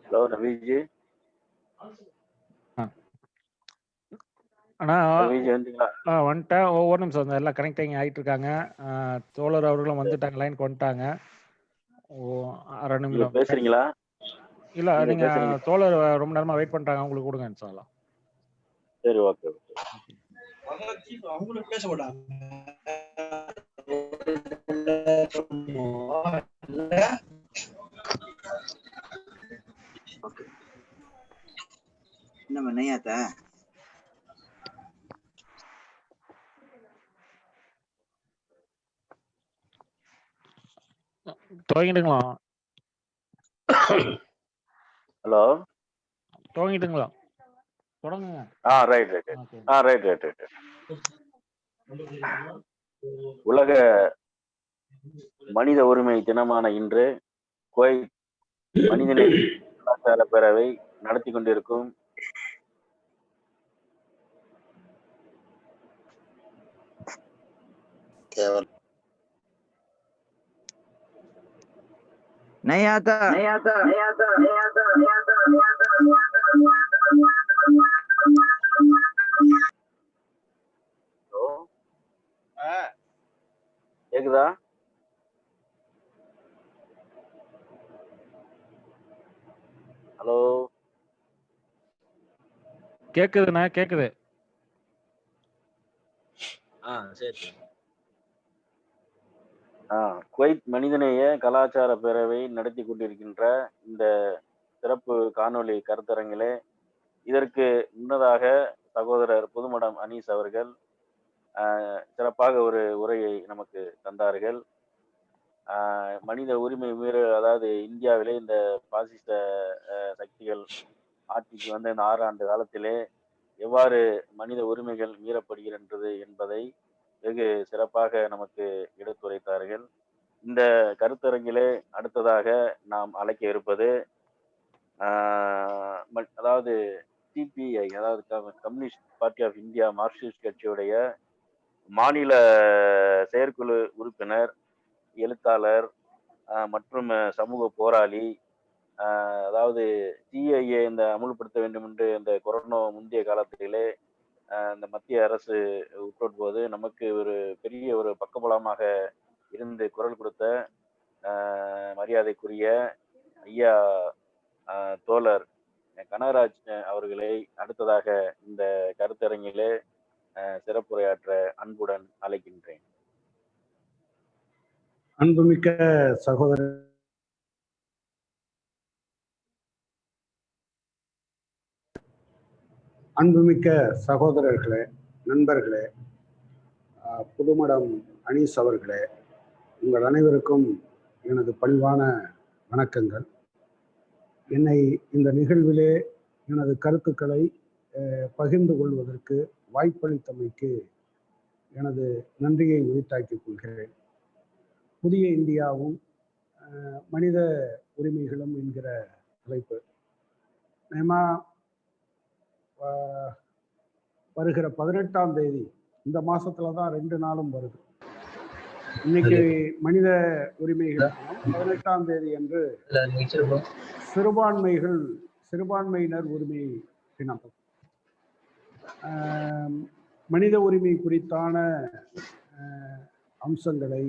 Hello Raviji. அண்ணா ரவிஜி வந்துட்டீங்களா? வந்துட்டேன். ஒவ்வொரு நிமிஷம் வந்து எல்லாம் கனெக்டிங் ஆகிட்டு இருக்காங்க. தோழர் அவர்களும் வந்துட்டாங்க, லைனுக்கு வந்துட்டாங்க. அரை நிமிடம் பேசுறீங்களா? இல்ல நீங்க தோழர் ரொம்ப நேரமா வெயிட் பண்றாங்க, உங்களுக்கு கொடுங்க இன்ஷாஅல்லாஹ். சரி, ஓகே ஓகே. அவங்களுக்கு பேச மாட்டாங்க. என்ன பண்ணையாத்த துவங்கிட்டுங்களா? ஹலோ, துவங்கிட்டுங்களா? தொடங்குங்க. Right right right right right. உலக மனித உரிமை தினமான இன்று குவைத் மனிதநேய கலாச்சார பேரவை நடத்தி கொண்டிருக்கும் கேக்குதா? ஹலோ, கேக்குதுண்ணா, கேக்குது. சரி. குவைத் மனிதநேய கலாச்சார பேரவை நடத்தி கொண்டிருக்கின்ற இந்த சிறப்பு காணொளி கருத்தரங்கிலே இதற்கு முன்னதாக சகோதரர் புதுமடம் அனீஸ் அவர்கள் சிறப்பாக ஒரு உரையை நமக்கு தந்தார்கள். மனித உரிமை அதாவது இந்தியாவிலே இந்த பாசிச சக்திகள் ஆட்சிக்கு வந்த இந்த 6 ஆண்டு காலத்திலே எவ்வாறு மனித உரிமைகள் மீறப்படுகின்றது என்பதை வெகு சிறப்பாக நமக்கு எடுத்துரைத்தார்கள். இந்த கருத்தரங்கிலே அடுத்ததாக நாம் அழைக்க இருப்பது அதாவது சிபிஐ, அதாவது Communist Party of India Marxist கட்சியுடைய மாநில செயற்குழு உறுப்பினர், எழுத்தாளர் மற்றும் சமூக போராளி, அதாவது சிஐஏ இந்த அமுல்படுத்த வேண்டும் என்று இந்த கொரோனா முந்தைய காலத்திலே இந்த மத்திய அரசு உட்படும்போது நமக்கு ஒரு பெரிய ஒரு பக்கபலமாக இருந்து குரல் கொடுத்த மரியாதைக்குரிய ஐயா தோழர் கனகராஜ் அவர்களை அடுத்ததாக இந்த கருத்தரங்கிலே சிறப்புரையாற்ற அன்புடன் அழைக்கின்றேன். அன்புமிக்க சகோதரர் அன்புமிக்க சகோதரர்களே, நண்பர்களே, புதுமடம் அனீஸ் அவர்களே, உங்கள் அனைவருக்கும் எனது பணிவான வணக்கங்கள். என்னை இந்த நிகழ்விலே எனது கருத்துக்களை பகிர்ந்து கொள்வதற்கு வாய்ப்பளித்தமைக்கு எனது நன்றியை உரித்தாக்கிக் கொள்கிறேன். புதிய இந்தியாவும் மனித உரிமைகளும் என்கிற தலைப்பு வருகிற 18ஆம் தேதி, இந்த மாசத்துல தான் 2 நாளும் வருது. இன்னைக்கு மனித உரிமைகள் 18ஆம் தேதி என்று சிறுபான்மையினர் உரிமை தினம். மனித உரிமை குறித்தான அம்சங்களை,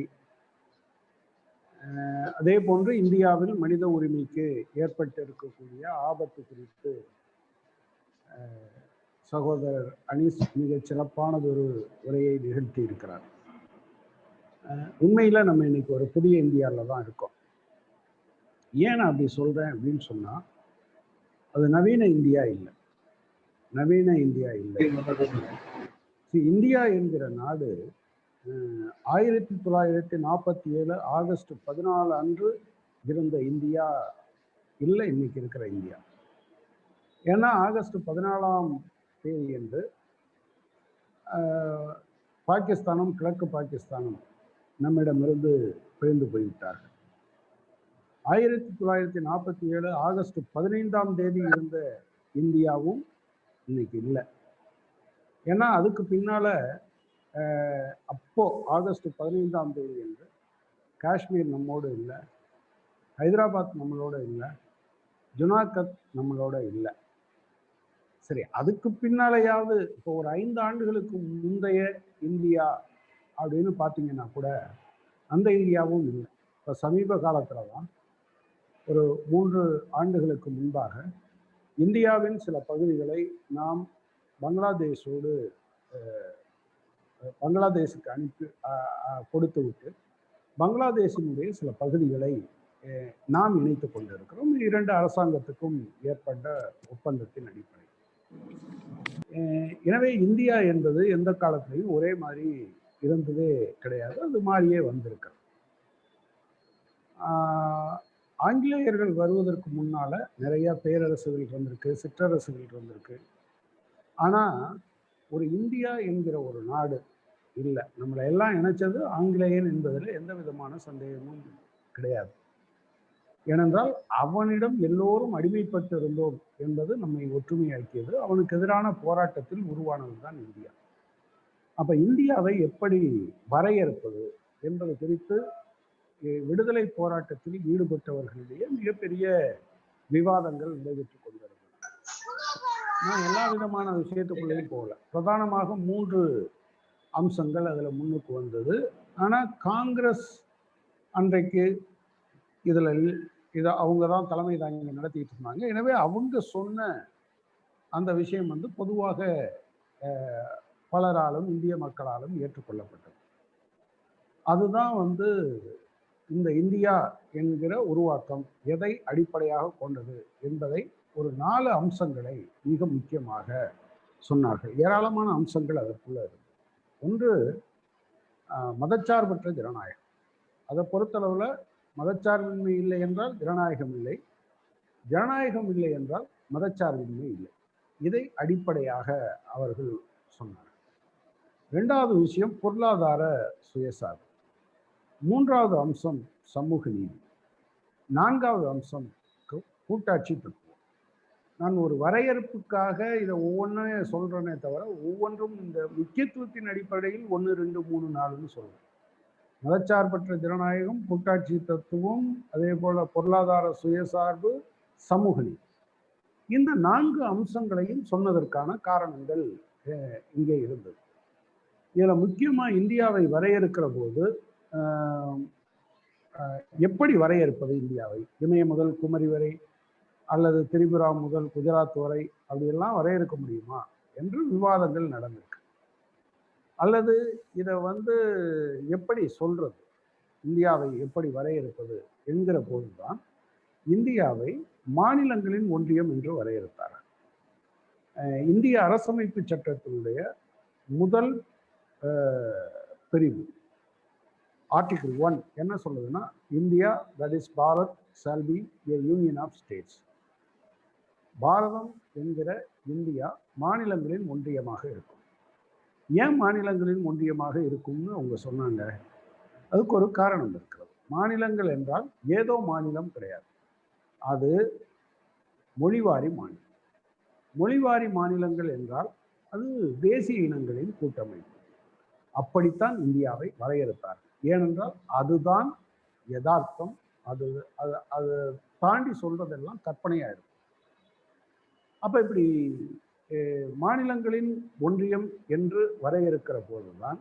அதே போன்று இந்தியாவில் மனித உரிமைக்கு ஏற்பட்டிருக்கக்கூடிய ஆபத்து குறித்து சகோதரர் அனீஸ் மிக சிறப்பானது ஒரு உரையை நிகழ்த்தி இருக்கிறார். உண்மையில நம்ம இன்னைக்கு ஒரு புதிய இந்தியாவில் தான் இருக்கோம். ஏன் நான் அப்படி சொல்றேன் அப்படின்னு சொன்னா, அது நவீன இந்தியா இல்லை. இந்தியா என்கிற நாடு 1947 ஆகஸ்ட் 14 அன்று இருந்த இந்தியா இல்லை இன்னைக்கு இருக்கிற இந்தியா. ஏன்னா ஆகஸ்ட் 14ஆம் தேதி என்று பாகிஸ்தானும் கிழக்கு பாகிஸ்தானும் நம்மிடமிருந்து பிரிந்து போய்விட்டார்கள். 1947 ஆகஸ்ட் 15ஆம் தேதி இருந்த இந்தியாவும் இன்னைக்கு இல்லை. ஏன்னா அதுக்கு பின்னால அப்போ ஆகஸ்ட் 15ஆம் தேதி என்று காஷ்மீர் நம்மோடு இல்லை, ஹைதராபாத் நம்மளோட இல்லை, ஜுனாகத் நம்மளோட இல்லை. சரி, அதுக்கு பின்னாலேயாவது இப்போ ஒரு 5 ஆண்டுகளுக்கு முந்தைய இந்தியா அப்படின்னு பார்த்தீங்கன்னா கூட அந்த இந்தியாவும் இல்லை. இப்போ சமீப காலத்தில் தான் ஒரு 3 ஆண்டுகளுக்கு முன்பாக இந்தியாவின் சில பகுதிகளை நாம் பங்களாதேஷுக்கு அனுப்பி கொடுத்து விட்டு பங்களாதேஷினுடைய சில பகுதிகளை நாம் இணைத்து கொண்டிருக்கிறோம். 2 அரசாங்கத்துக்கும் ஏற்பட்ட ஒப்பந்தத்தின் அடிப்படை. எனவே இந்தியா என்பது எந்த காலத்திலையும் ஒரே மாதிரி இருந்ததே கிடையாது, அது மாறியே வந்திருக்கு. ஆங்கிலேயர்கள் வருவதற்கு முன்னால நிறைய பேரரசுகள் இருந்திருக்கு, சிற்றரசுகள் இருந்திருக்கு. ஆனா ஒரு இந்தியா என்கிற ஒரு நாடு இல்லை. நம்மளை எல்லாம் இணைச்சது ஆங்கிலேயன் என்பதில் எந்த விதமான சந்தேகமும் கிடையாது. ஏனென்றால் அவனிடம் எல்லோரும் அடிமைப்பட்டு இருந்தோம் என்பது நம்மை ஒற்றுமையாக்கியது. அவனுக்கு எதிரான போராட்டத்தில் உருவானதுதான் இந்தியா. அப்ப இந்தியாவை எப்படி வரையறுப்பது என்பது குறித்து விடுதலை போராட்டத்தில் ஈடுபட்டவர்களிடையே மிகப்பெரிய விவாதங்கள் நடைபெற்றுக் கொண்டிருந்தது. நான் எல்லா விதமான விஷயத்துக்குள்ளேயும் போகல. பிரதானமாக 3 அம்சங்கள் அதுல முன்னுக்கு வந்தது. ஆனா காங்கிரஸ் அன்றைக்கு இதை அவங்க தான் தலைமை தாங்கி நடத்திட்டு இருந்தாங்க. எனவே அவங்க சொன்ன அந்த விஷயம் பொதுவாக பலராலும் இந்திய மக்களாலும் ஏற்றுக்கொள்ளப்பட்டது. அதுதான் இந்த இந்தியா என்கிற உருவாக்கம் எதை அடிப்படையாக கொண்டது என்பதை ஒரு 4 அம்சங்களை மிக முக்கியமாக சொன்னார்கள். ஏராளமான அம்சங்கள் அதற்குள்ள இருக்கு. ஒன்று, மதச்சார்பற்ற ஜனநாயகம். அதை பொறுத்தளவுல மதச்சார்பின்மை இல்லை என்றால் ஜனநாயகம் இல்லை, ஜனநாயகம் இல்லை என்றால் மதச்சார்பின்மை இல்லை. இதை அடிப்படையாக அவர்கள் சொன்னார்கள். 2வது விஷயம் பொருளாதார சுயசார்பு. 3வது அம்சம் சமூக நீதி. 4வது அம்சம் கூட்டாட்சி தத்துவம். நான் ஒரு வரையறுப்புக்காக இதை ஒவ்வொன்றும் சொல்றேனே தவிர ஒவ்வொன்றும் இந்த முக்கியத்துவத்தின் அடிப்படையில் 1, 2, 3, 4ன்னு சொல்றேன். மதச்சார்பற்ற ஜனநாயகம், கூட்டாட்சி தத்துவம், அதே போல பொருளாதார சுயசார்பு, சமூக நீதி. இந்த 4 அம்சங்களையும் சொன்னதற்கான காரணங்கள் இங்கே இருந்தது. இதுல முக்கியமா இந்தியாவை வரையறுக்கிற போது எப்படி வரையறுப்பது இந்தியாவை? இமய முதல் குமரி வரை அல்லது திரிபுரா முதல் குஜராத் வரை அப்படியெல்லாம் வரையறுக்க முடியுமா என்று விவாதங்கள் நடந்திருக்கு. அல்லது இதை எப்படி சொல்றது, இந்தியாவை எப்படி வரையறுப்பது என்கிற போதுதான் இந்தியாவை மாநிலங்களின் ஒன்றியம் என்று வரையறுத்தார். இந்திய அரசமைப்பு சட்டத்தினுடைய முதல் பிரிவு ஆர்டிகிள் 1 என்ன சொல்லுதுன்னா, India that is Bharat shall be a union of states. Bharatam என்கிற இந்தியா மாநிலங்களின் ஒன்றியமாக இருக்கும். ஏன் மாநிலங்களின் ஒன்றியமாக இருக்கும்னு அவங்க சொன்னாங்க? அதுக்கு ஒரு காரணம் இருக்கிறது. மாநிலங்கள் என்றால் ஏதோ மாநிலம் கிடையாது, அது மொழிவாரி மாநிலம். மொழிவாரி மாநிலங்கள் என்றால் அது தேசிய இனங்களின் கூட்டமைப்பு. அப்படித்தான் இந்தியாவை வரையறுத்தார். ஏனென்றால் அதுதான் யதார்த்தம். அது தாண்டி சொல்றதெல்லாம் கற்பனையா இருக்கும். அப்ப இப்படி மாநிலங்களின் ஒன்றியம் என்று வரையறுக்கிற போதுதான்,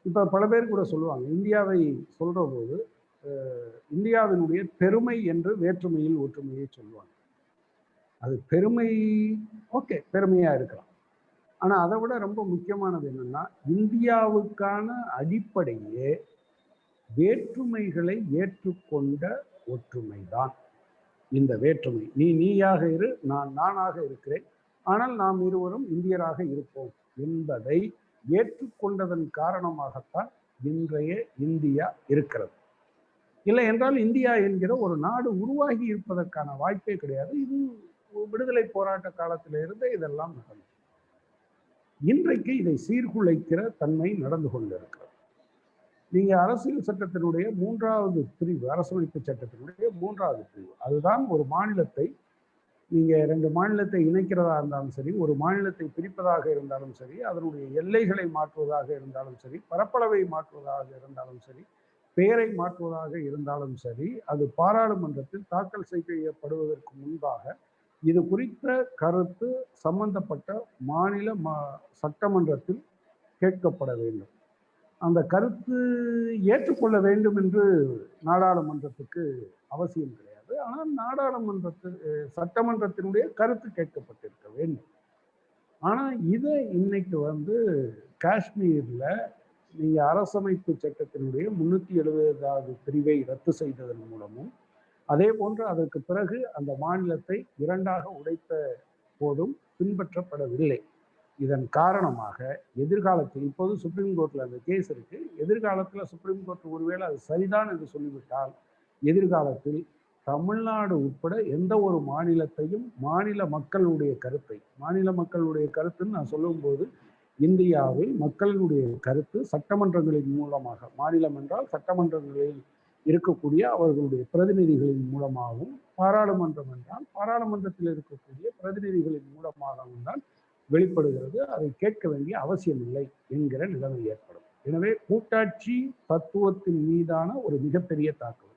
இப்ப பல பேர் கூட சொல்லுவாங்க, இந்தியாவை சொல்ற போது இந்தியாவினுடைய பெருமை என்று வேற்றுமையில் ஒற்றுமையை சொல்லுவாங்க. அது பெருமை, ஓகே, பெருமையா இருக்கலாம். ஆனா அதை விட ரொம்ப முக்கியமானது என்னன்னா, இந்தியாவுக்கான அடிப்படையே வேற்றுமைகளை ஏற்றுக்கொண்ட ஒற்றுமைதான் இந்த வேற்றுமை. நீ நீயாக இரு, நான் நானாக இருக்கிறேன், ஆனால் நாம் இருவரும் இந்தியராக இருப்போம் என்பதை ஏற்றுக்கொண்டதன் காரணமாகத்தான் இன்றைய இந்தியா இருக்கிறது. இல்லை என்றால் இந்தியா என்கிற ஒரு நாடு உருவாகி இருப்பதற்கான வாய்ப்பே கிடையாது. இது விடுதலை போராட்ட காலத்திலிருந்து இதெல்லாம் நடந்தது. இன்றைக்கு இதை சீர்குலைக்கிற தன்மை நடந்து கொண்டிருக்கிறது. நீங்க அரசியல் சட்டத்தினுடைய 3வது பிரிவு, அரசமைப்பு சட்டத்தினுடைய 3வது பிரிவு, அதுதான் ஒரு மாநிலத்தை நீங்க 2 மாநிலத்தை இணைக்கிறதா இருந்தாலும் சரி, ஒரு மாநிலத்தை பிரிப்பதாக இருந்தாலும் சரி, அதனுடைய எல்லைகளை மாற்றுவதாக இருந்தாலும் சரி, பரப்பளவை மாற்றுவதாக இருந்தாலும் சரி, பெயரை மாற்றுவதாக இருந்தாலும் சரி, அது பாராளுமன்றத்தில் தாக்கல் செய்யப்படுவதற்கு முன்பாக இது குறித்த கருத்து சம்பந்தப்பட்ட மாநில சட்டமன்றத்தில் கேட்கப்பட வேண்டும். அந்த கருத்து ஏற்றுக்கொள்ள வேண்டும் என்று நாடாளுமன்றத்துக்கு அவசியம் கிடையாது. ஆனால் சட்டமன்றத்தினுடைய கருத்து கேட்கப்பட்டிருக்க வேண்டும். ஆனா இதை இன்னைக்கு காஷ்மீர்ல நீங்க அரசமைப்பு சட்டத்தினுடைய 370வது பிரிவை ரத்து செய்ததன் மூலமும், அதே போன்று அதற்கு பிறகு அந்த மாநிலத்தை 2ஆக உடைத்த போதும் பின்பற்றப்படவில்லை. இதன் காரணமாக எதிர்காலத்தில், இப்போது சுப்ரீம் கோர்ட்ல அந்த கேஸ் இருக்கு, எதிர்காலத்தில் சுப்ரீம் கோர்ட் ஒருவேளை அது சரிதான் என்று சொல்லிவிட்டால் எதிர்காலத்தில் தமிழ்நாடு உட்பட எந்த ஒரு மாநிலத்தையும் மாநில மக்களுடைய கருத்துன்னு நான் சொல்லும்போது, இந்தியாவில் மக்களுடைய கருத்து சட்டமன்றங்களின் மூலமாக, மாநிலம் என்றால் சட்டமன்றங்களில் இருக்கக்கூடிய அவர்களுடைய பிரதிநிதிகளின் மூலமாகவும், பாராளுமன்றம் என்றால் பாராளுமன்றத்தில் இருக்கக்கூடிய பிரதிநிதிகளின் மூலமாகவும் தான் வெளிப்படுகிறது. அதை கேட்க வேண்டிய அவசியம் இல்லை என்கிற நிலைமை ஏற்படும். எனவே கூட்டாட்சி தத்துவத்தின் மீதான ஒரு மிகப்பெரிய தாக்குதல்.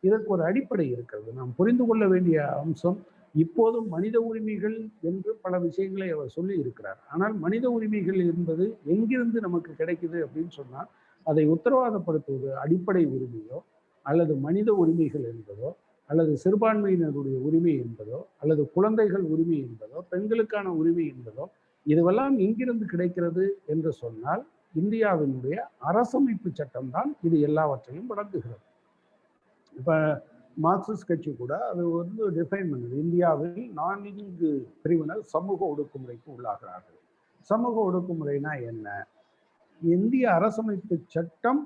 இதற்கு ஒரு அடிப்படை இருக்கிறது. நாம் புரிந்து கொள்ள வேண்டிய அம்சம், இப்போதும் மனித உரிமைகள் என்று பல விஷயங்களை அவர் சொல்லி இருக்கிறார். ஆனால் மனித உரிமைகள் என்பது எங்கிருந்து நமக்கு கிடைக்குது அப்படின்னு சொன்னால், அதை உத்தரவாதப்படுத்துவது அடிப்படை உரிமையோ அல்லது மனித உரிமைகள் என்பதோ அல்லது சிறுபான்மையினருடைய உரிமை என்பதோ அல்லது குழந்தைகள் உரிமை என்பதோ பெண்களுக்கான உரிமை என்பதோ இதுவெல்லாம் எங்கிருந்து கிடைக்கிறது என்று சொன்னால், இந்தியாவினுடைய அரசமைப்பு சட்டம் தான் இது எல்லாவற்றையும் வழங்குகிறது. இப்ப மார்க்சிஸ்ட் கட்சி கூட அது டிஃபைன் பண்ணுது. இந்தியாவில் 4 பிரிவினர் சமூக ஒடுக்குமுறைக்கு உள்ளாகிறார்கள். சமூக ஒடுக்குமுறைனா என்ன? இந்திய அரசமைப்பு சட்டம்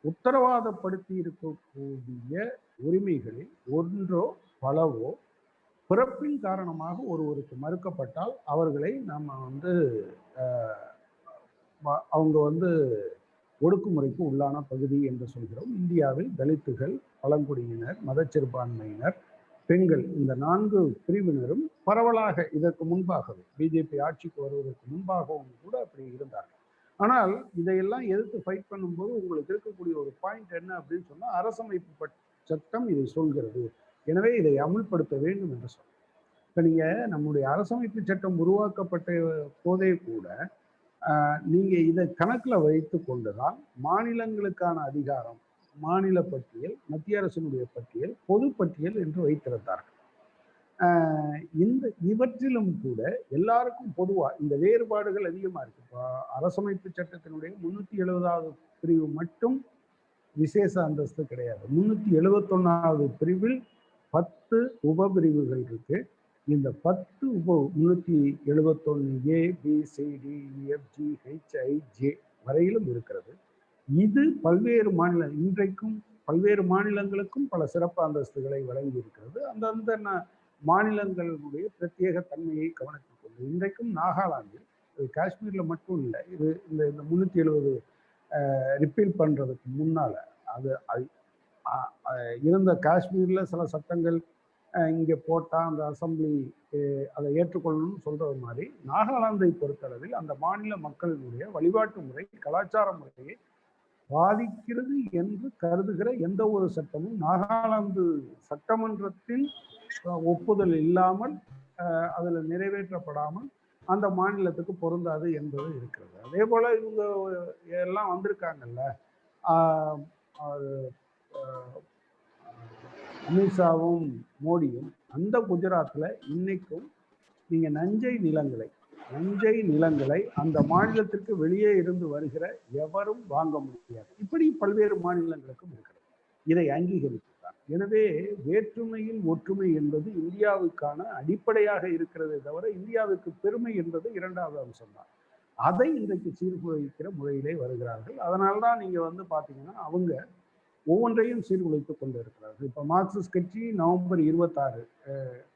உத்தரவாதப்படுத்தி இருக்கக்கூடிய உரிமைகளில் ஒன்றோ பலவோ பிறப்பின் காரணமாக ஒருவருக்கு மறுக்கப்பட்டால் அவர்களை நம்ம அவங்க ஒடுக்குமுறைக்கு உள்ளான பகுதி என்று சொல்கிறோம். இந்தியாவில் தலித்துகள், பழங்குடியினர், மதச்சிறுபான்மையினர், பெண்கள், இந்த 4 பிரிவினரும் பரவலாக இதற்கு முன்பாகவே பிஜேபி ஆட்சிக்கு வருவதற்கு முன்பாகவும் கூட அப்படி இருந்தார்கள். ஆனால் இதையெல்லாம் எதிர்த்து ஃபைட் பண்ணும்போது உங்களுக்கு இருக்கக்கூடிய ஒரு பாயிண்ட் என்ன அப்படின்னு சொன்னா, அரசமைப்பு சட்டம் இதை சொல்கிறது, எனவே இதை அமுல்படுத்த வேண்டும் என்று சொல்றோம். இப்ப நீங்க நம்முடைய அரசமைப்பு சட்டம் உருவாக்கப்பட்ட போதே கூட நீங்க இதை கணக்குல வைத்து கொண்டுதான் மாநிலங்களுக்கான அதிகாரம், மாநில பட்டியல், மத்திய அரசினுடைய பட்டியல், பொது பட்டியல் என்று வைத்திருந்தார்கள். இவற்றிலும் கூட எல்லாருக்கும் பொதுவா இந்த வேறுபாடுகள் அதிகமா இருக்கு. இப்போ அரசமைப்பு சட்டத்தினுடைய 370வது பிரிவு மட்டும் விசேஷ அந்தஸ்து கிடையாது. 371வது பிரிவில் 10 உபபிரிவுகள் இருக்கு. இந்த 10 371A BCD EFG HIJ வரையிலும் இருக்கிறது. இது பல்வேறு இன்றைக்கும் பல்வேறு மாநிலங்களுக்கும் பல சிறப்பு அந்தஸ்துகளை வழங்கி இருக்கிறது. அந்தந்த மாநிலங்களுடைய பிரத்யேக தன்மையை கவனத்தில் கொண்டு இன்றைக்கும் நாகாலாந்தில், காஷ்மீர்ல மட்டும் இல்லை, இது இந்த 370 ரிப்பீல் பண்றதுக்கு முன்னால அது இருந்த காஷ்மீர்ல சில சட்டங்கள் இங்கே போட்டால் அந்த அசம்பிளி அதை ஏற்றுக்கொள்ளணும்னு சொல்றது மாதிரி, நாகாலாந்தை பொறுத்தளவில் அந்த மாநில மக்களினுடைய வழிபாட்டு முறை, கலாச்சார முறையை பாதிக்கிறது என்று கருதுகிற எந்த ஒரு சட்டமும் நாகாலாந்து சட்டமன்றத்தின் ஒப்புதல் இல்லாமல் அதில் நிறைவேற்றப்படாமல் அந்த மாநிலத்துக்கு பொருந்தாது என்பது இருக்கிறது. அதே போல இவங்க எல்லாம் வந்திருக்காங்கல்ல, அமித்ஷாவும் மோடியும் அந்த குஜராத்ல இன்னைக்கும் நீங்க நஞ்சை நிலங்களை அந்த மாநிலத்திற்கு வெளியே இருந்து வருகிற எவரும் வாங்க முடியாது. இப்படி பல்வேறு மாநிலங்களுக்கும் இருக்கிறது. இதை அங்கீகரித்துதான் எனவே வேற்றுமையில் ஒற்றுமை என்பது இந்தியாவுக்கான அடிப்படையாக இருக்கிறதே தவிர இந்தியாவுக்கு பெருமை என்பது இரண்டாவது அம்சம்தான். அதை இன்றைக்கு சீர்குலைக்கிற முறையிலே வருகிறார்கள். அதனால்தான் நீங்க வந்து பாத்தீங்கன்னா அவங்க ஒவ்வொன்றையும் சீர்குலைத்துக் கொண்டு இருக்கிறார்கள். இப்ப மார்க்சிஸ்ட் கட்சி நவம்பர் 26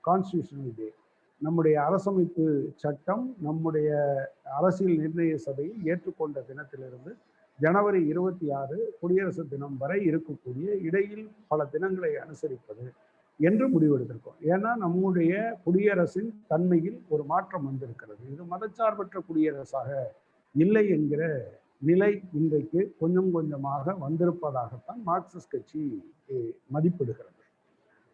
கான்ஸ்டிடியூஷனல் டே, நம்முடைய அரசமைப்பு சட்டம் நம்முடைய அரசியல் நிர்ணய சபையில் ஏற்றுக்கொண்ட தினத்திலிருந்து ஜனவரி 26 குடியரசு தினம் வரை இருக்கக்கூடிய இடையில் பல தினங்களை அனுசரிப்பது என்று முடிவெடுத்திருக்கோம். ஏன்னா நம்முடைய குடியரசின் தன்மையில் ஒரு மாற்றம் வந்திருக்கிறது. இது மதச்சார்பற்ற குடியரசாக இல்லை என்கிற நிலை இன்றைக்கு கொஞ்சம் கொஞ்சமாக வந்திருப்பதாகத்தான் மார்க்சிஸ்ட் கட்சி மதிப்பிடுகிறது.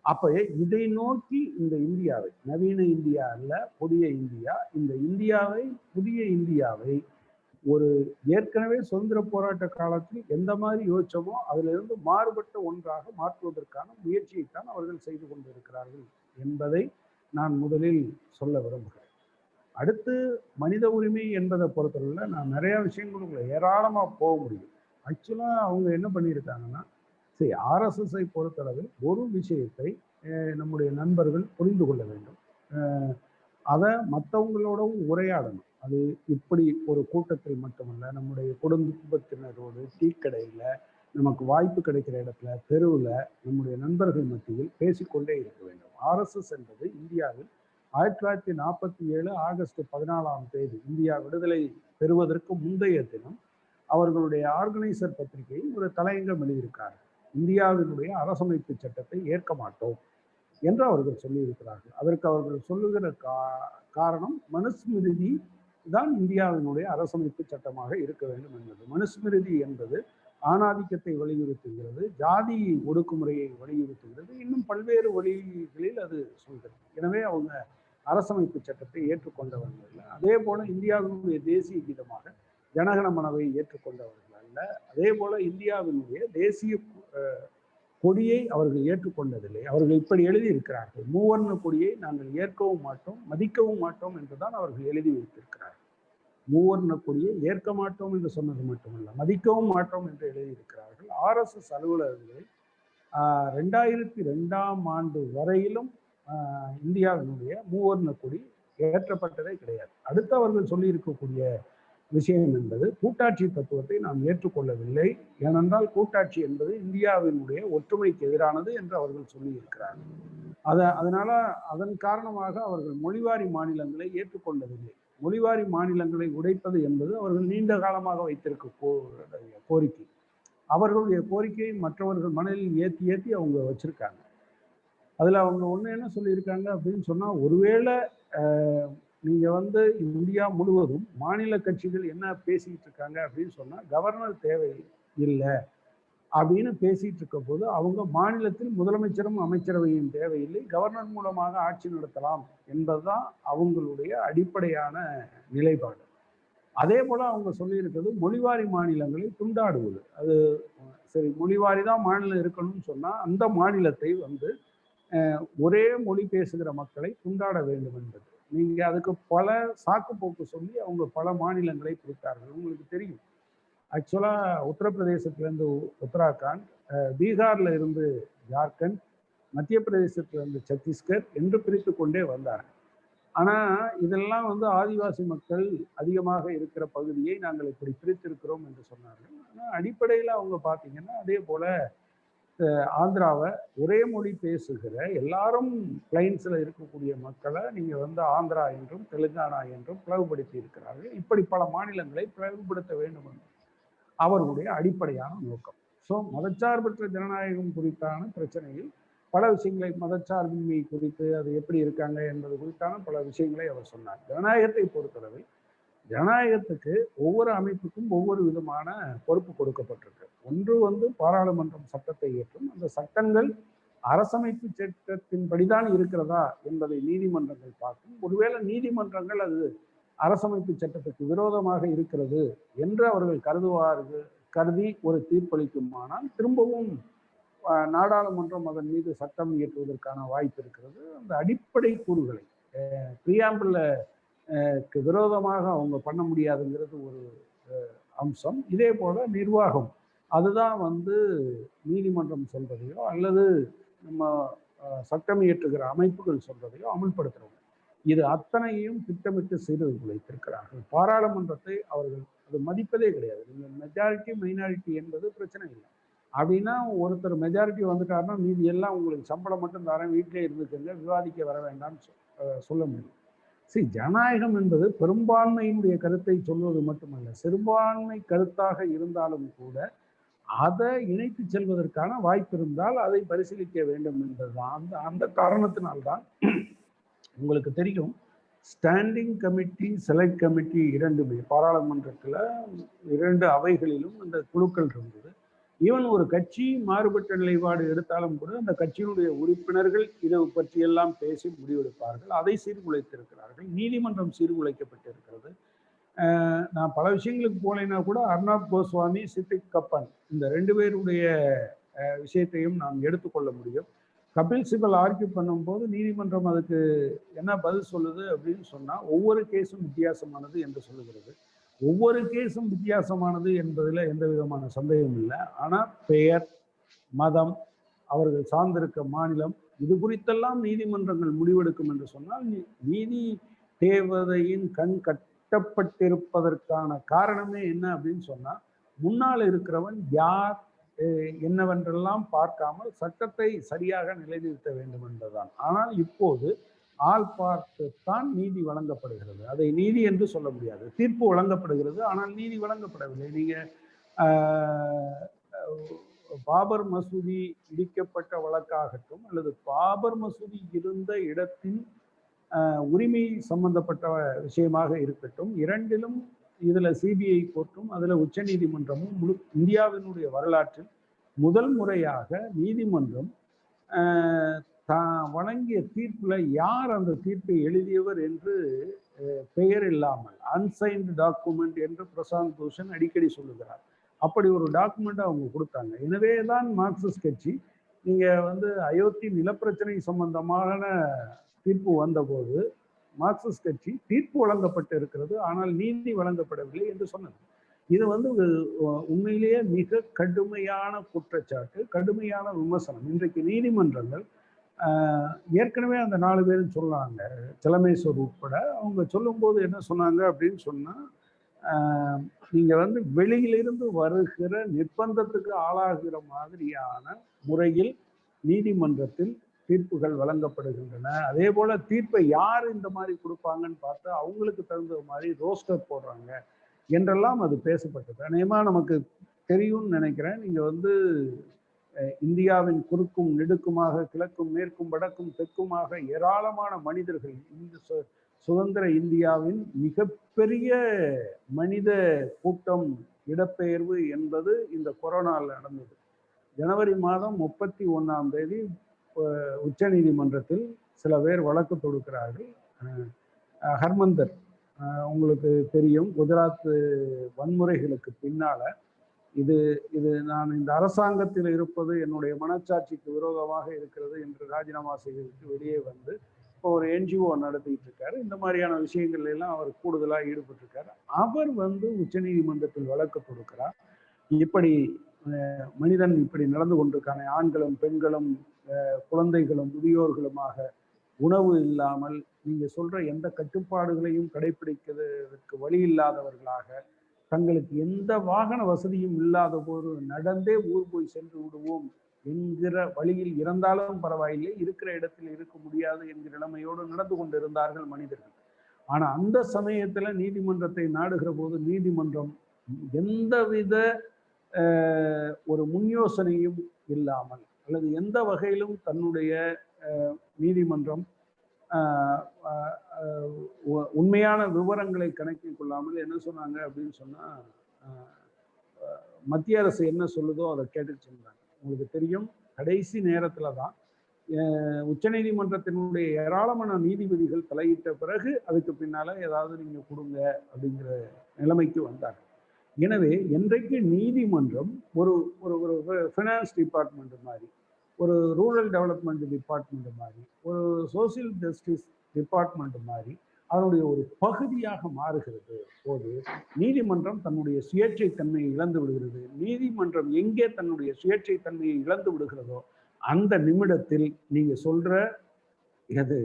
அப்ப இதை நோக்கி இந்த இந்தியாவை, நவீன இந்தியா அல்ல புதிய இந்தியா, இந்த இந்தியாவை புதிய இந்தியாவை ஒரு ஏற்கனவே சுதந்திர போராட்ட காலத்தில் எந்த மாதிரி யோசிச்சோமோ அதுல இருந்து மாறுபட்ட ஒன்றாக மாற்றுவதற்கான முயற்சியைத்தான் அவர்கள் செய்து கொண்டிருக்கிறார்கள் என்பதை நான் முதலில் சொல்ல விரும்புகிறேன். அடுத்து மனித உரிமை என்பதை பொறுத்தவரையில் நான் நிறைய விஷயங்களுக்குள்ள ஏராளமாக போக முடியும். ஆக்சுவலாக அவங்க என்ன பண்ணியிருக்காங்கன்னா, சரி ஆர்எஸ்எஸ்ஐ பொறுத்தளவில் ஒரு விஷயத்தை நம்முடைய நண்பர்கள் புரிந்து கொள்ள வேண்டும், அதை மற்றவங்களோடவும் உரையாடணும். அது இப்படி ஒரு கூட்டத்தில் மட்டுமல்ல, நம்முடைய குடும்பத்தினரோடு டீக்கடையில் நமக்கு வாய்ப்பு கிடைக்கிற இடத்துல தெருவில் நம்முடைய நண்பர்கள் மத்தியில் பேசிக்கொண்டே இருக்க வேண்டும். ஆர்எஸ்எஸ் என்பது இந்தியாவில் 1947 ஆகஸ்ட் 14 இந்தியா விடுதலை பெறுவதற்கு முந்தைய தினம் அவர்களுடைய ஆர்கனைசர் பத்திரிகையில் ஒரு தலையங்கம் எழுதியிருக்கிறார்கள். இந்தியாவினுடைய அரசமைப்பு சட்டத்தை ஏற்க மாட்டோம் என்று அவர்கள் சொல்லியிருக்கிறார்கள். அதற்கு அவர்கள் சொல்லுகிற காரணம் மனுஸ்மிருதி தான் இந்தியாவினுடைய அரசமைப்பு சட்டமாக இருக்க வேண்டும் என்பது. மனுஸ்மிருதி என்பது ஆணாதிக்கத்தை வலியுறுத்துகிறது, ஜாதி ஒடுக்குமுறையை வலியுறுத்துகிறது, இன்னும் பல்வேறு வழிகளில் அது சொல்கிறது. எனவே அவங்க அரசமைப்பு சட்டத்தை ஏற்றுக்கொண்டவர்கள் அல்ல. அதே போல இந்தியாவினுடைய தேசிய கீதமாக ஜனகணமனவை ஏற்றுக்கொண்டவர்கள் அல்ல. அதே போல இந்தியாவினுடைய தேசிய கொடியை அவர்கள் ஏற்றுக்கொண்டதில்லை. அவர்கள் இப்படி எழுதி இருக்கிறார்கள், மூவர்ண கொடியை நாங்கள் ஏற்கவும் மாட்டோம் மதிக்கவும் மாட்டோம் என்றுதான் அவர்கள் எழுதி வைத்திருக்கிறார்கள். மூவர்ண கொடியை ஏற்க மாட்டோம் என்று சொன்னது மட்டுமல்ல, மதிக்கவும் மாட்டோம் என்று எழுதியிருக்கிறார்கள். ஆர்எஸ்எஸ் அலுவலகங்களில் 2002 வரையிலும் இந்தியாவினுடைய மூவர்ண கொடி ஏற்றப்பட்டதே கிடையாது. அடுத்து அவர்கள் சொல்லி இருக்கக்கூடிய விஷயம் என்பது கூட்டாட்சி தத்துவத்தை நாம் ஏற்றுக்கொள்ளவில்லை, ஏனென்றால் கூட்டாட்சி என்பது இந்தியாவினுடைய ஒற்றுமைக்கு எதிரானது என்று அவர்கள் சொல்லி இருக்கிறார்கள். அதனால அதன் காரணமாக அவர்கள் மொழிவாரி மாநிலங்களை ஏற்றுக்கொண்டதில்லை. மொழிவாரி மாநிலங்களை உடைப்பது என்பது அவர்கள் நீண்ட காலமாக வைத்திருக்க கோரிக்கை. அவர்களுடைய கோரிக்கையை மற்றவர்கள் மனதில் ஏற்றி அவங்க வச்சிருக்காங்க. அதுல அவங்க ஒண்ணு என்ன சொல்லியிருக்காங்க அப்படின்னு சொன்னா, ஒருவேளை நீங்க வந்து இந்தியா முழுவதும் மாநில கட்சிகள் என்ன பேசிட்டு இருக்காங்க அப்படின்னு சொன்னா, கவர்னர் தேவை இல்லை அப்படின்னு பேசிட்டு இருக்க போது அவங்க மாநிலத்தில் முதலமைச்சரும் அமைச்சரவையும் தேவையில்லை, கவர்னர் மூலமாக ஆட்சி நடத்தலாம் என்பதுதான் அவங்களுடைய அடிப்படையான நிலைப்பாடு. அதே போல அவங்க சொல்லியிருக்கிறது மொழிவாரி மாநிலங்களை துண்டாடுவது. அது சரி, மொழிவாரி தான் மாநிலம் இருக்கணும்னு சொன்னா அந்த மாநிலத்தை வந்து ஒரே மொழி பேசுகிற மக்களை துண்டாட வேண்டும் என்பது. நீங்க அதுக்கு பல சாக்கு போக்கு சொல்லி அவங்க பல மாநிலங்களை பிரித்தார்கள். உங்களுக்கு தெரியும், ஆக்சுவலா உத்தரப்பிரதேசத்திலிருந்து உத்தராகண்ட், பீகார்ல இருந்து ஜார்க்கண்ட், மத்திய பிரதேசத்திலிருந்து சத்தீஸ்கர் என்று பிரித்து கொண்டே வந்தார்கள். ஆனா இதெல்லாம் வந்து ஆதிவாசி மக்கள் அதிகமாக இருக்கிற பகுதியை நாங்கள் இப்படி பிரித்திருக்கிறோம் என்று சொன்னார்கள். ஆனா அடிப்படையில் அவங்க பார்த்தீங்கன்னா அதே போல ஆந்திராவை ஒரே மொழி பேசுகிற எல்லாரும் பிளைன்ஸ்ல இருக்கக்கூடிய மக்களை நீங்க வந்து ஆந்திரா என்றும் தெலுங்கானா என்றும் பிளவுபடுத்தி இருக்கிறார்கள். இப்படி பல மாநிலங்களை பிளவுபடுத்த வேண்டும் என்று அவர்களுடைய அடிப்படையான நோக்கம். ஸோ மதச்சார்பற்ற ஜனநாயகம் குறித்தான பிரச்சனையில் பல விஷயங்களை, மதச்சார்பின்மை குறித்து அது எப்படி இருக்காங்க என்பது குறித்தான பல விஷயங்களை அவர் சொன்னார். ஜனநாயகத்தை பொறுத்தளவில் ஜனநாயகத்துக்கு ஒவ்வொரு அமைப்புக்கும் ஒவ்வொரு விதமான பொறுப்பு கொடுக்கப்பட்டிருக்கு. ஒன்று வந்து பாராளுமன்றம் சட்டத்தை ஏற்றும், அந்த சட்டங்கள் அரசமைப்பு சட்டத்தின்படிதான் இருக்கிறதா என்பதை நீதிமன்றங்கள் பார்க்கும். ஒருவேளை நீதிமன்றங்கள் அது அரசமைப்பு சட்டத்துக்கு விரோதமாக இருக்கிறது என்று அவர்கள் கருதி ஒரு தீர்ப்பளிக்குமானால் திரும்பவும் நாடாளுமன்றம் அதன் மீது சட்டம் இயற்றுவதற்கான வாய்ப்பு இருக்கிறது. அந்த அடிப்படை கூறுகளை பிரியாம்பிள் விரோதமாக அவங்க பண்ண முடியாதுங்கிறது ஒரு அம்சம். இதே போல நிர்வாகம், அதுதான் வந்து நீதிமன்றம் சொல்றதையோ அல்லது நம்ம சட்டம் இயற்றுகிற அமைப்புகள் சொல்றதையோ அமல்படுத்துறவங்க, இது அத்தனையும் திட்டமிட்டு செய்து வைத்திருக்கிறார்கள். பாராளுமன்றத்தை அவர்கள் அது மதிப்பதே கிடையாது. நீங்க மெஜாரிட்டி மைனாரிட்டி என்பது பிரச்சனை இல்லை. அப்படின்னா ஒருத்தர் மெஜாரிட்டி வந்துட்டாருன்னா மீதி எல்லாம் உங்களுக்கு சம்பளம் மட்டும் தரேன், வீட்டிலே இருந்துக்கங்க, விவாதிக்க வர வேண்டாம்னு சொல்ல முடியும். சரி, ஜனநாயகம் என்பது பெரும்பான்மையினுடைய கருத்தை சொல்வது மட்டுமல்ல, சிறுபான்மை கருத்தாக இருந்தாலும் கூட அதை இணைத்து செல்வதற்கான வாய்ப்பு இருந்தால் அதை பரிசீலிக்க வேண்டும் என்பதுதான். அந்த காரணத்தினால்தான் உங்களுக்கு தெரியும், ஸ்டாண்டிங் கமிட்டி, செலக்ட் கமிட்டி இரண்டுமே பாராளுமன்றத்தில் 2 அவைகளிலும் அந்த குழுக்கள் இருந்தது. ஈவன் ஒரு கட்சி மாறுபட்ட நிலைப்பாடு எடுத்தாலும் கூட அந்த கட்சியினுடைய உறுப்பினர்கள் இதை பற்றியெல்லாம் பேசி முடிவெடுப்பார்கள். அதை சீர்குலைத்திருக்கிறார்கள். நீதிமன்றம் சீர்குலைக்கப்பட்டிருக்கிறது. நான் பல விஷயங்களுக்கு போனேன்னா கூட அர்னாப் கோஸ்வாமி, சித்திக் கப்பன் இந்த 2 பேருடைய விஷயத்தையும் நாம் எடுத்துக்கொள்ள முடியும். கபில் சிபல் ஆர்கியூ பண்ணும்போது நீதிமன்றம் அதுக்கு என்ன பதில் சொல்லுது அப்படின்னு சொன்னா, ஒவ்வொரு கேஸும் வித்தியாசமானது என்று சொல்லுகிறது. ஒவ்வொரு கேஸும் வித்தியாசமானது என்பதில் எந்த விதமான சந்தேகமும் இல்லை. ஆனால் பெயர், மதம், அவர்கள் சார்ந்திருக்க மாநிலம், இது குறித்தெல்லாம் நீதிமன்றங்கள் முடிவெடுக்கும் என்று சொன்னால், நீதி தேவதையின் கண் கட்டப்பட்டிருப்பதற்கான காரணமே என்ன அப்படின்னு சொன்னா, முன்னால் இருக்கிறவன் யார் என்னவென்றெல்லாம் பார்க்காமல் சட்டத்தை சரியாக நிலைநிறுத்த வேண்டும் என்பதுதான். ஆனால் இப்போது ஆள் பார்த்துத்தான் நீதி வழங்கப்படுகிறது. அதை நீதி என்று சொல்ல முடியாது. தீர்ப்பு வழங்கப்படுகிறது, ஆனால் நீதி வழங்கப்படவில்லை. நீங்க பாபர் மசூதி இடிக்கப்பட்ட வழக்காகட்டும் அல்லது பாபர் மசூதி இருந்த இடத்தின் உரிமை சம்பந்தப்பட்ட விஷயமாக இருக்கட்டும், இரண்டிலும் இதுல சிபிஐ கோர்ட்டும் அதுல உச்ச நீதிமன்றமும் இந்தியாவினுடைய வரலாற்றில் முதல் முறையாக நீதிமன்றம் தான் வழங்கிய தீர்ப்புல யார் அந்த தீர்ப்பை எழுதியவர் என்று பெயர் இல்லாமல் அன்சைன்டு டாக்குமெண்ட் என்று பிரசாந்த் பூஷன் அடிக்கடி சொல்லுகிறார். அப்படி ஒரு டாக்குமெண்ட் அவங்க கொடுத்தாங்க. எனவேதான் மார்க்சிஸ்ட் கட்சி நீங்க அயோத்தி நிலப்பிரச்சனை சம்பந்தமான தீர்ப்பு வந்தபோது மார்க்சிஸ்ட் கட்சி தீர்ப்பு வழங்கப்பட்டு இருக்கிறது, ஆனால் நீதி வழங்கப்படவில்லை என்று சொன்னது. இது உண்மையிலேயே மிக கடுமையான குற்றச்சாட்டு, கடுமையான விமர்சனம். இன்றைக்கு நீதிமன்றங்கள் ஏற்கனவே அந்த 4 பேரும் சொன்னாங்க, செலமேஸ்வர் உட்பட. அவங்க சொல்லும்போது என்ன சொன்னாங்க அப்படின்னு சொன்னா, நீங்க வெளியிலிருந்து வருகிற நிர்பந்தத்துக்கு ஆளாகிற மாதிரியான முறையில் நீதிமன்றத்தில் தீர்ப்புகள் வழங்கப்படுகின்றன. அதே போல தீர்ப்பை யார் இந்த மாதிரி கொடுப்பாங்கன்னு பார்த்து அவங்களுக்கு தகுந்த மாதிரி ரோஸ்டர் போடுறாங்க என்றெல்லாம் அது பேசப்பட்டது. அநேகமா நமக்கு தெரியும்னு நினைக்கிறேன். நீங்க இந்தியாவின் குறுக்கும் நெடுக்குமாக, கிழக்கும் மேற்கும் வடக்கும் தெற்குமாக ஏராளமான மனிதர்கள், இந்த சுதந்திர இந்தியாவின் மிகப்பெரிய மனித கூட்டம் இடப்பெயர்வு என்பது இந்த கொரோனாவில் நடந்தது. ஜனவரி மாதம் 31ஆம் தேதி உச்ச நீதிமன்றத்தில் சில பேர் வழக்கு தொடுக்கிறார்கள். ஹர்மந்தர், உங்களுக்கு தெரியும், குஜராத் வன்முறைகளுக்கு பின்னால இது நான் இந்த அரசாங்கத்தில் இருப்பது என்னுடைய மனச்சாட்சிக்கு விரோதமாக இருக்கிறது என்று ராஜினாமா செய்துவிட்டு வெளியே இப்போ ஒரு என்ஜிஓ நடத்திட்டு இருக்காரு. இந்த மாதிரியான விஷயங்கள்ல எல்லாம் அவர் கூடுதலாக ஈடுபட்டிருக்காரு. அவர் உச்ச நீதிமன்றத்தில் வழக்கு தொடுக்கிறார். இப்படி மனிதன் இப்படி நடந்து கொண்டிருக்கான, ஆண்களும் பெண்களும் குழந்தைகளும் முதியோர்களுமாக உணவு இல்லாமல், நீங்க சொல்ற எந்த கட்டுப்பாடுகளையும் கடைபிடிக்கிறதுக்கு வழி இல்லாதவர்களாக, தங்களுக்கு எந்த வாகன வசதியும் இல்லாத போது நடந்தே ஊர் போய் சென்று விடுவோம் என்கிற வழியில் இறந்தாலும் பரவாயில்லை, இருக்கிற இடத்தில் இருக்க முடியாது என்கிற நிலைமையோடு நடந்து கொண்டிருந்தார்கள் மனிதர்கள். ஆனா அந்த சமயத்துல நீதிமன்றத்தை நாடுகிற போது நீதிமன்றம் எந்தவித ஒரு முன் யோசனையும் இல்லாமல் அல்லது எந்த வகையிலும் தன்னுடைய நீதிமன்றம் உண்மையான விவரங்களை கணக்கில் கொள்ளாமல் என்ன சொன்னாங்க அப்படின்னு சொன்னா, மத்திய அரசு என்ன சொல்லுதோ அதை கேட்டுட்டு சொன்னாங்க. உங்களுக்கு தெரியும், கடைசி நேரத்துல தான் உச்ச நீதிமன்றத்தினுடைய ஏராளமான நீதிபதிகள் தலையிட்ட பிறகு அதுக்கு பின்னால ஏதாவது நீங்க கொடுங்க அப்படிங்கிற நிலைமைக்கு வந்தாங்க. எனவே இன்றைக்கு நீதிமன்றம் ஒரு ஒரு ஃபினான்ஸ் டிபார்ட்மெண்ட் மாதிரி, ஒரு ரூரல் டெவலப்மெண்ட் டிபார்ட்மெண்ட் மாதிரி, ஒரு சோசியல் ஜஸ்டிஸ் டிபார்ட்மெண்ட் மாதிரி அதனுடைய ஒரு பகுதியாக மாறுகிறது போது நீதிமன்றம் தன்னுடைய சுயேட்சை தன்மையை இழந்து விடுகிறது. நீதிமன்றம் எங்கே தன்னுடைய சுயேட்சை தன்மையை இழந்து விடுகிறதோ அந்த நிமிடத்தில் நீங்க சொல்ற எது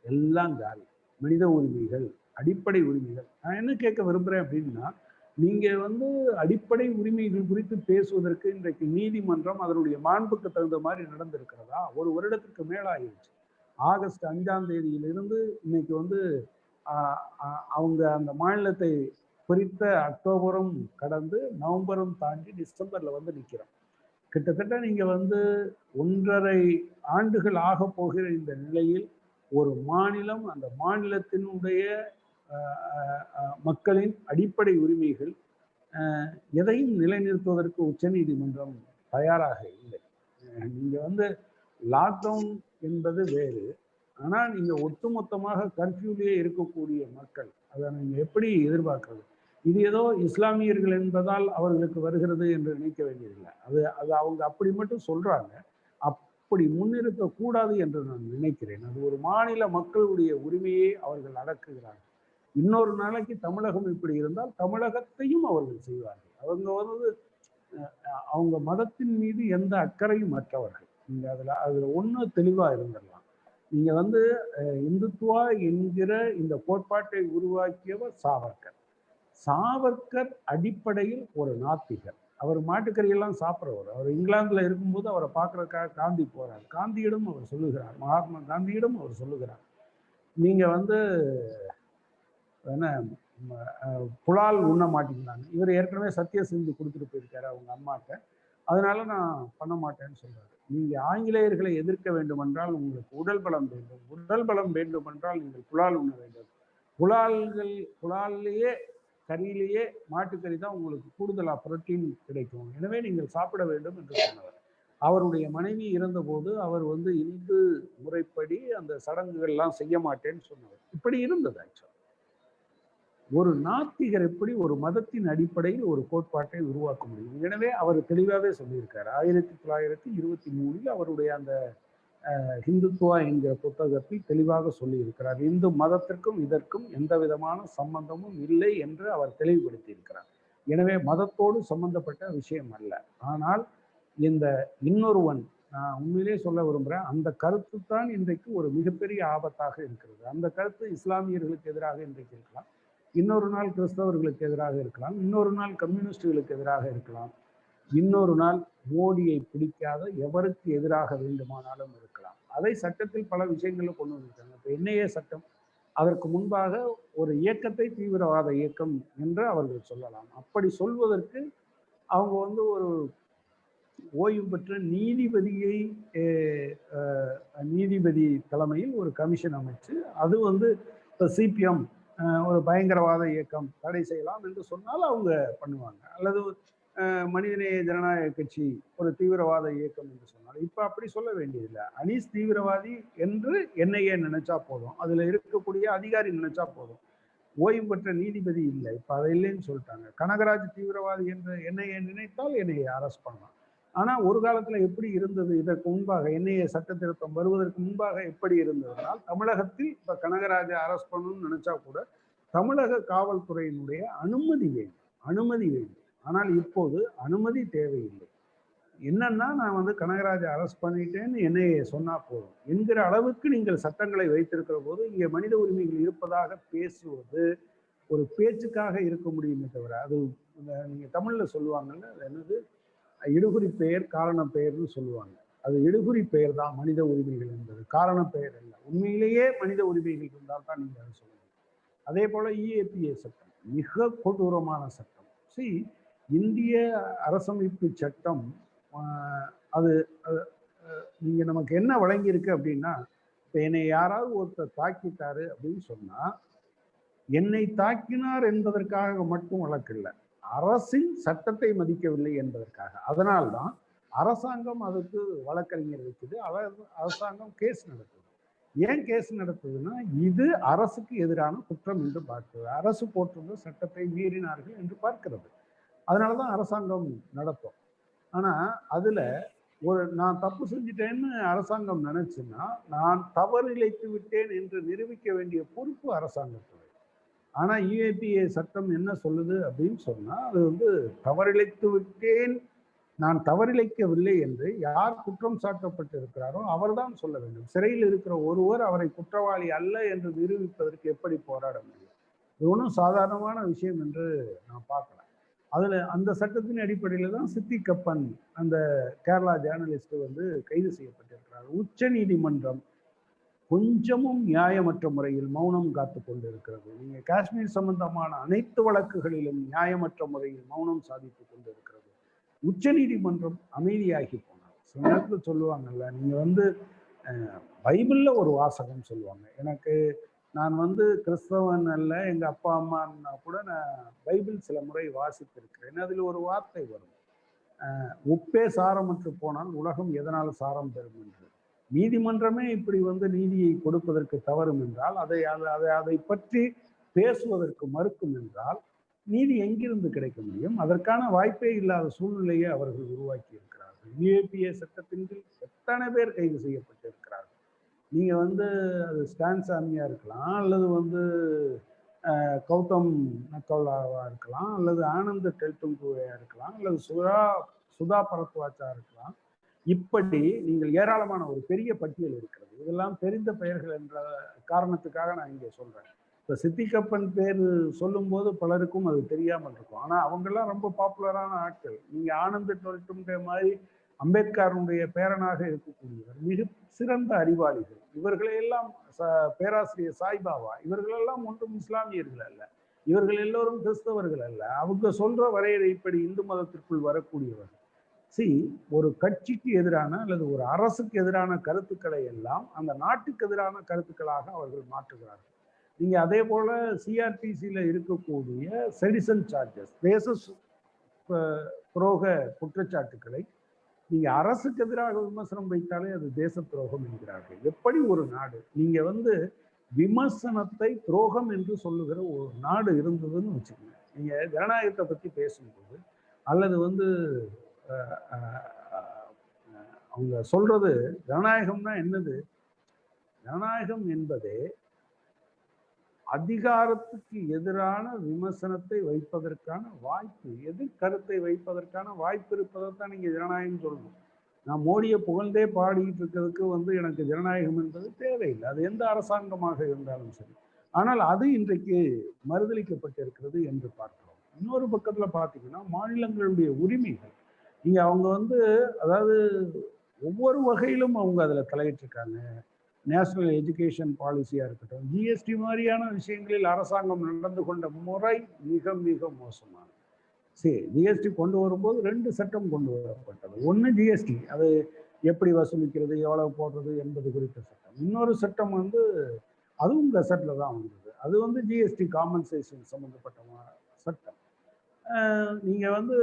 எல்லாம் காலி. மனித உரிமைகள், அடிப்படை உரிமைகள். நான் என்ன கேட்க விரும்புறேன் அப்படின்னா, நீங்க அடிப்படை உரிமைகள் குறித்து பேசுவதற்கு இன்றைக்கு நீதிமன்றம் அதனுடைய மாண்புக்கு தகுந்த மாதிரி நடந்திருக்கிறதா? ஒரு வருடத்துக்கு மேலாயிருச்சு. ஆகஸ்ட் 5ஆம் தேதியிலிருந்து இன்னைக்கு அவங்க அந்த மாநிலத்தை குறித்த அக்டோபரும் கடந்து நவம்பரும் தாண்டி டிசம்பர்ல நிக்கிறோம். கிட்டத்தட்ட நீங்க 1.5 ஆண்டுகள் ஆக போகிற இந்த நிலையில் ஒரு மாநிலம், அந்த மாநிலத்தினுடைய மக்களின் அடிப்படை உரிமைகள் எதையும் நிலைநிறுத்துவதற்கு உச்சநீதிமன்றம் தயாராக இல்லை. நீங்க லாக்டவுன் என்பது வேறு. ஆனா நீங்க ஒட்டுமொத்தமாக கர்ஃபியூலேயே இருக்கக்கூடிய மக்கள் அதை நீங்க எப்படி எதிர்பார்க்கிறது? இது ஏதோ இஸ்லாமியர்கள் என்பதால் அவர்களுக்கு வருகிறது என்று நினைக்க வேண்டியதில்லை. அது அவங்க அப்படி மட்டும் சொல்றாங்க. அப்படி முன்னிறுத்தக்கூடாது என்று நான் நினைக்கிறேன். அது ஒரு மாநில மக்களுடைய உரிமையை அவர்கள் அடக்குகிறார்கள். இன்னொரு நாளைக்கு தமிழகம் இப்படி இருந்தால் தமிழகத்தையும் அவர்கள் செய்வார்கள். அவங்க மதத்தின் மீது எந்த அக்கறையும் மற்றவர்கள். நீங்க அதுல ஒண்ணு தெளிவா இருந்துடலாம். நீங்க இந்துத்துவா என்கிற இந்த கோட்பாட்டை உருவாக்கியவர் சாவர்கர். சாவர்கர் அடிப்படையில் ஒரு நாத்திகர். அவர் மாட்டுக்கறியெல்லாம் சாப்பிட்றவர். அவர் இங்கிலாந்துல இருக்கும்போது அவரை பார்க்கறதுக்காக காந்தி போறார். காந்தியிடம் அவர் சொல்லுகிறார், மகாத்மா காந்தியிடம் அவர் சொல்லுகிறார், நீங்க என்ன புலால் உண்ண மாட்டீங்களான்னு. இவர் ஏற்கனவே சத்திய செஞ்சு கொடுத்துட்டு போயிருக்காரு அவங்க அம்மாட்ட. அதனால நான் பண்ண மாட்டேன்னு சொல்றாரு. நீங்க ஆங்கிலேயர்களை எதிர்க்க வேண்டும் என்றால் உங்களுக்கு உடல் பலம் வேண்டும். உடல் பலம் வேண்டும் என்றால் நீங்கள் புலால் உண்ண வேண்டும். புலால்லையே கறியிலேயே மாட்டுக்கறி தான் உங்களுக்கு கூடுதலா புரோட்டீன் கிடைக்கும். எனவே நீங்கள் சாப்பிட வேண்டும் என்று சொன்னவர். அவருடைய மனைவி இறந்தபோது அவர் இந்து முறைப்படி அந்த சடங்குகள் எல்லாம் செய்ய மாட்டேன்னு சொன்னவர். இப்படி இருந்தது. ஆக்சுவலா ஒரு நாத்திகர் எப்படி ஒரு மதத்தின் அடிப்படையில் ஒரு கோட்பாட்டை உருவாக்க முடியும்? எனவே அவர் தெளிவாகவே சொல்லியிருக்காரு. 1923 அவருடைய அந்த ஹிந்துத்துவா என்கிற புத்தகத்தில் தெளிவாக சொல்லி இருக்கிறார். இந்து மதத்திற்கும் இதற்கும் எந்த விதமான சம்பந்தமும் இல்லை என்று அவர் தெளிவுபடுத்தி இருக்கிறார். எனவே மதத்தோடு சம்பந்தப்பட்ட விஷயம் அல்ல. ஆனால் இந்த இன்னொருவன், நான் உண்மையிலே சொல்ல விரும்புகிறேன், அந்த கருத்து தான் இன்றைக்கு ஒரு மிகப்பெரிய ஆபத்தாக இருக்கிறது. அந்த கருத்து இஸ்லாமியர்களுக்கு எதிராக இன்றைக்கு இருக்கலாம், இன்னொரு நாள் கிறிஸ்தவர்களுக்கு எதிராக இருக்கலாம், இன்னொரு நாள் கம்யூனிஸ்டுகளுக்கு எதிராக இருக்கலாம், இன்னொரு நாள் மோடியை பிடிக்காத எவருக்கு எதிராக வேண்டுமானாலும் இருக்கலாம். அதை சட்டத்தில் பல விஷயங்களை கொண்டு வந்திருக்காங்க. இப்போ என்ஐஏ சட்டம், அதற்கு முன்பாக ஒரு இயக்கத்தை தீவிரவாத இயக்கம் என்று அவர்கள் சொல்லலாம். அப்படி சொல்வதற்கு அவங்க ஒரு ஓய்வு பெற்ற நீதிபதி தலைமையில் ஒரு கமிஷன் அமைச்சு, அது இப்போ சிபிஎம் ஒரு பயங்கரவாத இயக்கம் தடை செய்யலாம் என்று சொன்னால் அவங்க பண்ணுவாங்க. அல்லது மனிதநேய ஜனநாயக கட்சி ஒரு தீவிரவாத இயக்கம் என்று சொன்னாலும் இப்ப அப்படி சொல்ல வேண்டியதில்லை. அனீஸ் தீவிரவாதி என்று என்ஐஏ நினைச்சா போதும், அதுல இருக்கக்கூடிய அதிகாரி நினைச்சா போதும். ஓய்வு பெற்ற நீதிபதி இல்லை, இப்ப அதை இல்லைன்னு சொல்லிட்டாங்க. கனகராஜ் தீவிரவாதி என்று என்ஐஏ நினைத்தால் என்ஐஏ அரெஸ்ட் பண்ணலாம். ஆனா ஒரு காலத்துல எப்படி இருந்தது? இதற்கு முன்பாக என்ஐஏ சட்ட திருத்தம் வருவதற்கு முன்பாக எப்படி இருந்ததுனால், தமிழகத்தில் இப்ப கனகராஜை அரெஸ்ட் பண்ணணும்னு நினைச்சா கூட தமிழக காவல்துறையினுடைய அனுமதி வேண்டும். ஆனால் இப்போது அனுமதி தேவையில்லை. என்னன்னா, நான் கனகராஜை அரெஸ்ட் பண்ணிட்டேன்னு என்ஐஏ சொன்னா போதும் என்கிற அளவுக்கு நீங்கள் சட்டங்களை வைத்திருக்கிற போது இங்கே மனித உரிமைகள் இருப்பதாக பேசுவது ஒரு பேச்சுக்காக இருக்க முடியுமே தவிர, அது நீங்க தமிழ்ல சொல்லுவாங்கல்ல, அது என்னது, இடுகுறி பெயர் காரண பெயர்னு சொல்லுவாங்க. அது இடுகுறி பெயர் தான் மனித உரிமைகள் என்பது, காரண பெயர் அல்ல. உண்மையிலேயே மனித உரிமைகள் இருந்தால் தான் நீங்க அதை சொல்லுங்க. அதே போல இஏபிஏ சட்டம் மிக கொடூரமான சட்டம். இந்திய அரசமைப்பு சட்டம் அது நீங்க நமக்கு என்ன வழங்கியிருக்கு அப்படின்னா, இப்ப என்னை யாராவது ஒருத்தர் தாக்கிட்டாரு அப்படின்னு சொன்னா, என்னை தாக்கினார் என்பதற்காக மட்டும் வழக்கு இல்லை, அரசின் சட்டத்தை மதிக்கவில்லை என்பதற்காக. அதனால்தான் அரசாங்கம் அதுக்கு வழக்கறிஞர் வைக்குது, அரசாங்கம் கேஸ் நடத்துது. ஏன் கேஸ் நடத்துதுன்னா, இது அரசுக்கு எதிரான குற்றம் என்று பார்க்கிறது, அரசு போட்டிருந்த சட்டத்தை மீறினார்கள் என்று பார்க்கிறது. அதனாலதான் அரசாங்கம் நடத்தும். ஆனா அதுல நான் தப்பு செஞ்சிட்டேன்னு அரசாங்கம் நினைச்சுன்னா, நான் தவறு இழைத்து விட்டேன் என்று நிரூபிக்க வேண்டிய பொறுப்பு அரசாங்கத்துடைய. ஆனா யுஏபிஏ சட்டம் என்ன சொல்லுது அப்படின்னு சொன்னா, அது தவறிழைத்து விட்டேன் நான் தவறிழைக்கவில்லை என்று யார் குற்றம் சாட்டப்பட்டிருக்கிறாரோ அவர்தான் சொல்ல வேண்டும். சிறையில் இருக்கிற ஒருவர் அவரை குற்றவாளி அல்ல என்று நிரூபிப்பதற்கு எப்படி போராட முடியும்? இது ஒன்றும் சாதாரணமான விஷயம் என்று நான் பார்க்கல. அதுல அந்த சட்டத்தின் அடிப்படையில தான் சித்திகப்பன் அந்த கேரளா ஜேர்னலிஸ்ட் வந்து கைது செய்யப்பட்டிருக்கிறார். உச்ச நீதிமன்றம் கொஞ்சமும் நியாயமற்ற முறையில் மௌனம் காத்து கொண்டிருக்கிறது. நீங்க காஷ்மீர் சம்பந்தமான அனைத்து வழக்குகளிலும் நியாயமற்ற முறையில் மௌனம் சாதித்துக் கொண்டிருக்கிறது. உச்ச நீதிமன்றம் அமைதியாகி போனார். சில நேரத்தில் சொல்லுவாங்கல்ல, நீங்க வந்து பைபிள்ல ஒரு வாசகம் சொல்லுவாங்க, எனக்கு நான் வந்து கிறிஸ்தவன் அல்ல, எங்க அப்பா அம்மான்னா கூட நான் பைபிள் சில முறை வாசித்திருக்கிறேன். அதில் ஒரு வார்த்தை வரும், உப்பே சாரமற்று போனால் உலகம் எதனால் சாரம் பெறும் என்று. நீதிமன்றமே இப்படி வந்து நீதியை கொடுப்பதற்கு தவறும் என்றால், அதை பற்றி பேசுவதற்கு மறுக்கும் என்றால் நீதி எங்கிருந்து கிடைக்க முடியும்? அதற்கான வாய்ப்பே இல்லாத சூழ்நிலையை அவர்கள் உருவாக்கி இருக்கிறார்கள். யுஏபிஏ சட்டத்தின் கீழ் எத்தனை பேர் கைது செய்யப்பட்டிருக்கிறார்கள். நீங்க வந்து அது ஸ்டான் சாமியா இருக்கலாம், அல்லது வந்து கௌதம் நக்கோலாவா இருக்கலாம், அல்லது ஆனந்த் டெல்டுங்குவையா இருக்கலாம், அல்லது சுதா பரத்வாஜா இருக்கலாம். இப்படி நீங்கள் ஏராளமான ஒரு பெரிய பட்டியல் இருக்கிறது. இதெல்லாம் தெரிந்த பெயர்கள் என்ற காரணத்துக்காக நான் இங்கே சொல்றேன். இப்போ சித்திகப்பன் பேர் சொல்லும் போது பலருக்கும் அது தெரியாமல் இருக்கும். ஆனா அவங்கெல்லாம் ரொம்ப பாப்புலரான ஆட்கள். நீங்க ஆனந்த் டெல்டுங்கே மாதிரி அம்பேத்கருடைய பேரனாக இருக்கக்கூடியவர், மிக சிறந்த அறிவாளிகள். இவர்களையெல்லாம் பேராசிரியர் சாய்பாபா, இவர்களெல்லாம் ஒன்றும் இஸ்லாமியர்கள் அல்ல, இவர்கள் எல்லோரும் கிறிஸ்தவர்கள் அல்ல. அவங்க சொல்ற வரையறைப்படி இந்து மதத்திற்குள் வரக்கூடியவர். ஒரு கட்சிக்கு எதிரான அல்லது ஒரு அரசுக்கு எதிரான கருத்துக்களை எல்லாம் அந்த நாட்டுக்கு எதிரான கருத்துக்களாக அவர்கள் மாற்றுகிறார்கள். நீங்க அதே போல சிஆர்டிசியில இருக்கக்கூடிய செடிசன் சார்ஜஸ், தேச துரோக குற்றச்சாட்டுக்களை நீங்க அரசுக்கு எதிராக விமர்சனம் வைத்தாலே அது தேச துரோகம் என்கிறார்கள். எப்படி ஒரு நாடு நீங்க வந்து விமர்சனத்தை துரோகம் என்று சொல்லுகிற ஒரு நாடு இருந்ததுன்னு வச்சுக்கோங்க. நீங்க ஜனநாயகத்தை பத்தி பேசும்போது அல்லது வந்து அவங்க சொல்றது ஜனநாயகம்னா என்னது? ஜனநாயகம் என்பதே அதிகாரத்துக்கு எதிரான விமர்சனத்தை வைப்பதற்கான வாய்ப்பு, எதிர்கருத்தை வைப்பதற்கான வாய்ப்பு இருப்பதைத்தான் நீங்க ஜனநாயகம் சொல்லணும். நான் மோடியை புகழ்ந்தே பாடிட்டு இருக்கிறதுக்கு வந்து எனக்கு ஜனநாயகம் என்பது தேவையில்லை, அது எந்த அரசாங்கமாக இருந்தாலும் சரி. ஆனால் அது இன்றைக்கு மறுதளிக்கப்பட்டிருக்கிறது என்று பார்க்கிறோம். இன்னொரு பக்கத்துல பார்த்தீங்கன்னா மாநிலங்களுடைய உரிமைகள், நீங்க அவங்க வந்து அதாவது ஒவ்வொரு வகையிலும் அவங்க அதுல தலையிட்டிருக்காங்க. நேஷனல் எஜுகேஷன் பாலிசியா இருக்கட்டும், ஜிஎஸ்டி மாதிரியான விஷயங்களில் அரசாங்கம் நடந்து கொண்ட முறை மிக மிக மோசமானது. சரி, ஜிஎஸ்டி கொண்டு வரும்போது 2 சட்டம் கொண்டு வரப்பட்டது. ஒன்று ஜிஎஸ்டி, அது எப்படி வசூலிக்கிறது, எவ்வளவு போடுறது என்பது குறித்த சட்டம். இன்னொரு சட்டம் வந்து அதுவும் கசட்ல தான் வந்தது, அது வந்து ஜிஎஸ்டி காம்பன்சேஷன் சம்பந்தப்பட்ட சட்டம். நீங்க வந்து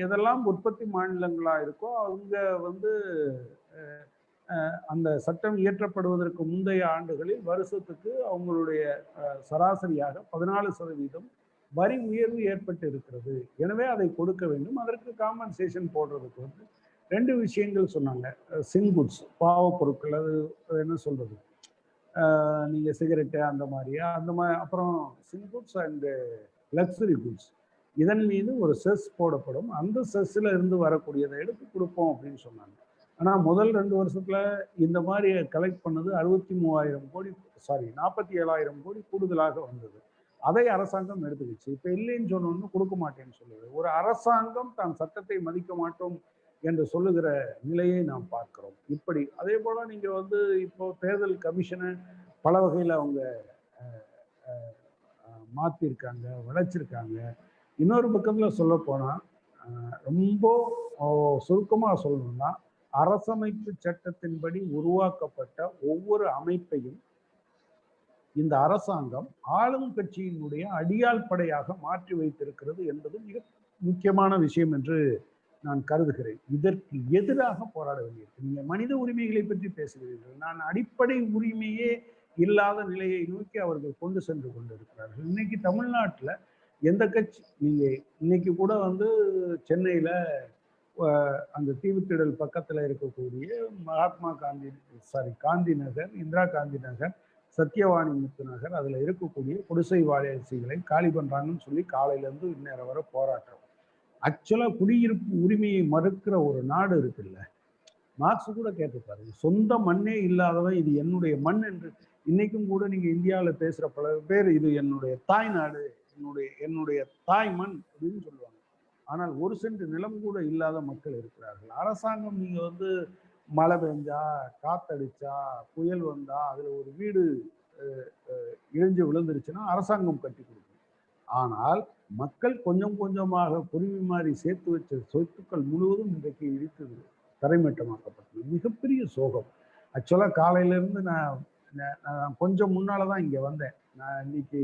எதெல்லாம் உற்பத்தி மாநிலங்களா இருக்கோ அவங்க வந்து அந்த சட்டம் இயற்றப்படுவதற்கு முந்தைய ஆண்டுகளில் வருஷத்துக்கு அவங்களுடைய சராசரியாக 14% வரி உயர்வு ஏற்பட்டு இருக்கிறது. எனவே அதை கொடுக்க வேண்டும். அதற்கு காம்பன்சேஷன் போடுறதுக்கு வந்து 2 விஷயங்கள் சொன்னாங்க. சின்குட்ஸ், பாவ பொருட்கள், அது என்ன சொல்றது, நீங்க சிகரெட்டு அந்த மாதிரியா, அப்புறம் சின்குட்ஸ் அண்ட் லக்ஸுரி குட்ஸ், இதன் மீது ஒரு செஸ் போடப்படும். அந்த செஸ்ல இருந்து வரக்கூடியதை எடுத்து கொடுப்போம் அப்படின்னு சொன்னாங்க. ஆனா முதல் 2 வருஷத்துல இந்த மாதிரி கலெக்ட் பண்ணது 63,000 கோடி, 47,000 கோடி கூடுதலாக வந்தது. அதை அரசாங்கம் எடுத்துக்கிச்சு. இப்ப இல்லைன்னு சொன்னோன்னு கொடுக்க மாட்டேன்னு சொல்லுது. ஒரு அரசாங்கம் தான் சட்டத்தை மதிக்க மாட்டோம் என்று சொல்லுகிற நிலையை நாம் பார்க்கிறோம். இப்படி அதே போல நீங்க வந்து இப்போ தேர்தல் கமிஷனை பல வகையில் அவங்க மாத்திருக்காங்க, வளைச்சிருக்காங்க. இன்னொரு பக்கத்துல சொல்ல போனா ரொம்ப சுருக்கமா சொல்லணும்னா, அரசமைப்பு சட்டத்தின்படி உருவாக்கப்பட்ட ஒவ்வொரு அமைப்பையும் இந்த அரசாங்கம் ஆளும் கட்சியினுடைய அடியாள் படையாக மாற்றி வைத்திருக்கிறது என்பது மிக முக்கியமான விஷயம் என்று நான் கருதுகிறேன். இதற்கு எதிராக போராட வேண்டியிருக்கு. நீங்க மனித உரிமைகளை பற்றி பேசுகிறீர்கள், நான் அடிப்படை உரிமையே இல்லாத நிலையை நோக்கி அவர்கள் கொண்டு சென்று கொண்டிருக்கிறார்கள். இன்னைக்கு தமிழ்நாட்டில் எந்த கட்சி, நீங்க இன்னைக்கு கூட வந்து சென்னையில அந்த தீவுத்திடல் பக்கத்துல இருக்கக்கூடிய மகாத்மா காந்தி நகர், இந்திரா காந்தி நகர், சத்தியவாணி முத்து நகர், அதுல இருக்கக்கூடிய குடிசை வாரிசுகளை காலி பண்றாங்கன்னு சொல்லி காலையில இருந்து இந்நேரம் வரை போராட்டம். ஆக்சுவலா குடியிருப்பு உரிமையை மறுக்கிற ஒரு நாடு இருக்குல்ல, மார்க்ஸ் கூட கேட்டுப்பாரு, சொந்த மண்ணே இல்லாதவன் இது என்னுடைய மண் என்று. இன்னைக்கும் கூட நீங்க இந்தியாவில் பேசுற பல பேர் இது என்னுடைய தாய் நாடு, என்னுடைய தாய் மண் அப்படின்னு சொல்லுவாங்க. ஆனால் ஒரு சென்ட் நிலம் கூட இல்லாத மக்கள் இருக்கிறார்கள். அரசாங்கம் நீங்க வந்து மழை பெஞ்சா, காத்தடிச்சா, புயல் வந்தா அதுல ஒரு வீடு இழிஞ்சு விழுந்துருச்சுன்னா அரசாங்கம் கட்டி கொடுக்கும். ஆனால் மக்கள் கொஞ்சம் கொஞ்சமாக குருவி மாதிரி சேர்த்து வச்ச சொத்துக்கள் முழுவதும் இன்றைக்கு இடித்து தரைமட்டமாக்கப்பட்டது. மிகப்பெரிய சோகம். ஆக்சுவலா காலையில இருந்து நான் கொஞ்சம் முன்னாலதான் இங்க வந்தேன். நான் இன்னைக்கு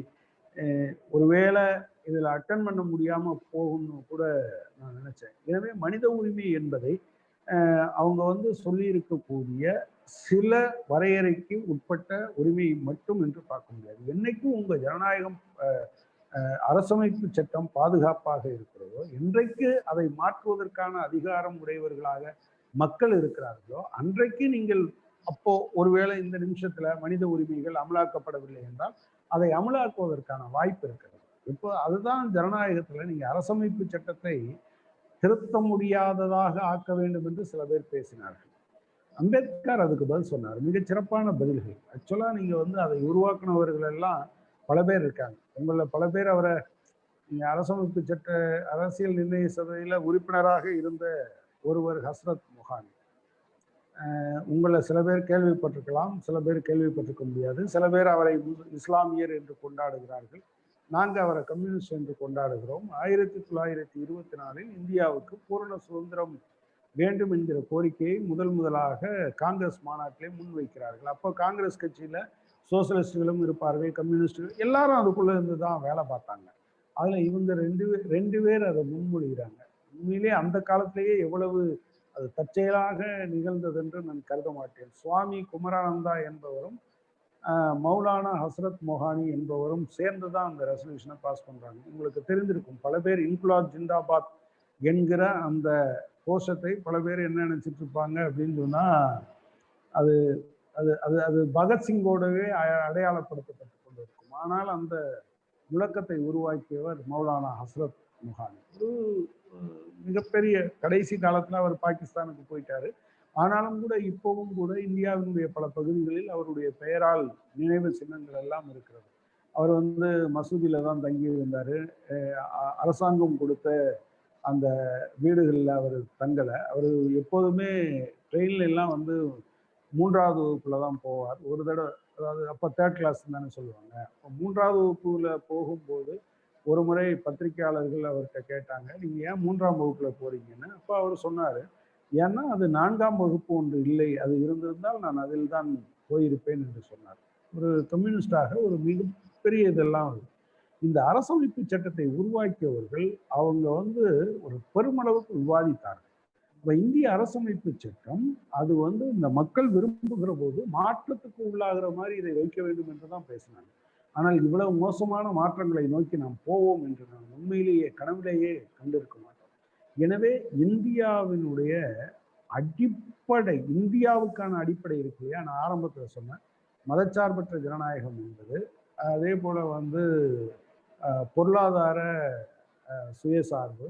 ஒருவேளை இதுல அட்டன் பண்ண முடியாம போகும்னு கூட நான் நினைச்சேன். எனவே மனித உரிமை என்பதை அவங்க வந்து சொல்லி இருக்கக்கூடிய சில வரையறைக்கு உட்பட்ட உரிமை மட்டும் என்று பார்க்க முடியாது. என்னைக்கும் உங்க ஜனநாயகம் அரசமைப்பு சட்டம் பாதுகாப்பாக இருக்கிறதோ, இன்றைக்கு அதை மாற்றுவதற்கான அதிகாரம் உடையவர்களாக மக்கள் இருக்கிறார்களோ, அன்றைக்கு நீங்கள் அப்போ ஒருவேளை இந்த நிமிஷத்துல மனித உரிமைகள் அமலாக்கப்படவில்லை என்றால் அதை அமலாக்குவதற்கான வாய்ப்பு இருக்கிறது. இப்போ அதுதான் ஜனநாயகத்துல நீங்க அரசமைப்பு சட்டத்தை திருத்த முடியாததாக ஆக்க வேண்டும் என்று சில பேர் பேசினார்கள். அம்பேத்கர் அதுக்கு பதில் சொன்னார், மிகச் சிறப்பான பதில்கள். ஆக்சுவலா நீங்க வந்து அதை உருவாக்குனவர்கள் எல்லாம் பல பேர் இருக்காங்க. உங்கள பல பேர் அவரை நீங்க அரசமைப்பு சட்ட அரசியல் நிர்ணய சபையில உறுப்பினராக இருந்த ஒருவர் ஹஸ்ரத் மொஹானி. உங்களை சில பேர் கேள்விப்பட்டிருக்கலாம், சில பேர் கேள்விப்பட்டிருக்க முடியாது. சில பேர் அவரை இஸ்லாமியர் என்று கொண்டாடுகிறார்கள். நாங்கள் அவரை கம்யூனிஸ்ட் என்று கொண்டாடுகிறோம். 1924 இந்தியாவுக்கு பூரண சுதந்திரம் வேண்டும் என்கிற கோரிக்கையை முதலாக காங்கிரஸ் மாநாட்டிலே முன்வைக்கிறார்கள். அப்போ காங்கிரஸ் கட்சியில சோசியலிஸ்டுகளும் இருப்பார்கள், கம்யூனிஸ்டுகள் எல்லாரும் அதுக்குள்ள இருந்து தான் வேலை பார்த்தாங்க. அதுல இவங்க ரெண்டு பேர் அதை முன்மொழிகிறாங்க. உண்மையிலே அந்த காலத்திலேயே எவ்வளவு அது தற்செயலாக நிகழ்ந்தது என்று நான் கருத மாட்டேன். சுவாமி குமரானந்தா என்பவரும் மௌலானா ஹஸ்ரத் மொஹானி என்பவரும் சேர்ந்து தான் அந்த ரெசல்யூஷனை பாஸ் பண்றாங்க. உங்களுக்கு தெரிந்திருக்கும், பல பேர் இன்குலாப் ஜிந்தாபாத் என்கிற அந்த கோஷத்தை பல பேர் என்ன நினைச்சிட்டு இருப்பாங்க அப்படின்னு சொன்னா, அது அது அது அது பகத்சிங்கோடவே அடையாளப்படுத்தப்பட்டு கொண்டு இருக்கும். ஆனால் அந்த முழக்கத்தை உருவாக்கியவர் மௌலானா ஹஸ்ரத் மொஹானி. ஒரு மிகப்பெரிய கடைசி காலத்துல அவர் பாகிஸ்தானுக்கு போயிட்டாரு. ஆனாலும் கூட இப்பவும் கூட இந்தியாவினுடைய பல பகுதிகளில் அவருடைய பெயரால் நினைவு சின்னங்கள் எல்லாம் இருக்கிறது. அவர் வந்து மசூதியில தான் தங்கி இருந்தாரு. அரசாங்கம் கொடுத்த அந்த வீடுகளில் அவர் தங்கலை. அவர் எப்போதுமே ட்ரெயின்ல எல்லாம் வந்து 3வது வகுப்புல தான் போவார். ஒரு தடவை, அதாவது அப்போ 3rd கிளாஸ் தானே சொல்லுவாங்க. அப்போ 3வது வகுப்புல போகும்போது ஒரு முறை பத்திரிகையாளர்கள் அவர்கிட்ட கேட்டாங்க, நீங்க ஏன் 3ஆம் வகுப்புல போறீங்கன்னு. அப்போ அவர் சொன்னாரு, ஏன்னா அது 4ஆம் வகுப்பு ஒன்று இல்லை, அது இருந்திருந்தால் நான் அதில் தான் போயிருப்பேன் என்று சொன்னார். ஒரு கம்யூனிஸ்டாக ஒரு மிகப்பெரிய இதெல்லாம் இந்த அரசமைப்பு சட்டத்தை உருவாக்கியவர்கள் அவங்க வந்து ஒரு பெருமளவுக்கு விவாதித்தார்கள். இப்போ இந்திய அரசமைப்பு சட்டம் அது வந்து இந்த மக்கள் விரும்புகிற போது மாற்றத்துக்கு உள்ளாகிற மாதிரி இதை வைக்க வேண்டும் என்று தான் பேசினாங்க. ஆனால் இவ்வளவு மோசமான மாற்றங்களை நோக்கி நாம் போவோம் என்று நான் உண்மையிலேயே கனவிலேயே கண்டிருக்க மாட்டோம். எனவே இந்தியாவினுடைய அடிப்படை, இந்தியாவுக்கான அடிப்படை இருக்கு இல்லையா, நான் ஆரம்பத்தில் சொன்னேன் மதச்சார்பற்ற ஜனநாயகம் என்பது, அதே போல வந்து பொருளாதார சுயசார்பு,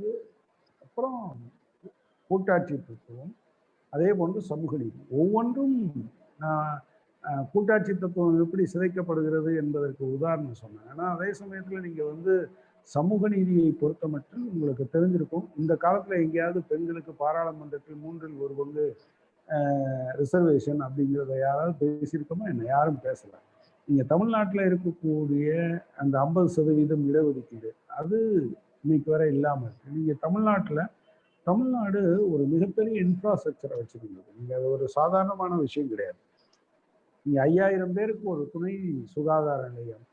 அப்புறம் கூட்டாட்சி தத்துவம், அதே போன்று சமூக நீதி. ஒவ்வொன்றும் கூட்டாட்சி தத்துவம் எப்படி சிதைக்கப்படுகிறது என்பதற்கு உதாரணம் சொன்னேன். ஆனால் அதே சமயத்தில் நீங்கள் வந்து சமூக நீதியை பொறுத்த மட்டும் உங்களுக்கு தெரிஞ்சிருக்கும், இந்த காலத்தில் எங்கேயாவது பெண்களுக்கு பாராளுமன்றத்தில் 3ல் 1 பங்கு ரிசர்வேஷன் அப்படிங்கிறத யாராவது பேசியிருக்கோமா? என்ன, யாரும் பேசலை. நீங்கள் தமிழ்நாட்டில் இருக்கக்கூடிய அந்த 50% இடஒதுக்கீடு அது இன்னைக்கு வரை இல்லாமல் இருக்கு. நீங்கள் தமிழ்நாடு ஒரு மிகப்பெரிய இன்ஃப்ராஸ்ட்ரக்சரை வச்சுருந்தது. நீங்கள் அது ஒரு சாதாரணமான விஷயம் கிடையாது. நீங்கள் 5000 பேருக்கு ஒரு துணை சுகாதார நிலையம்,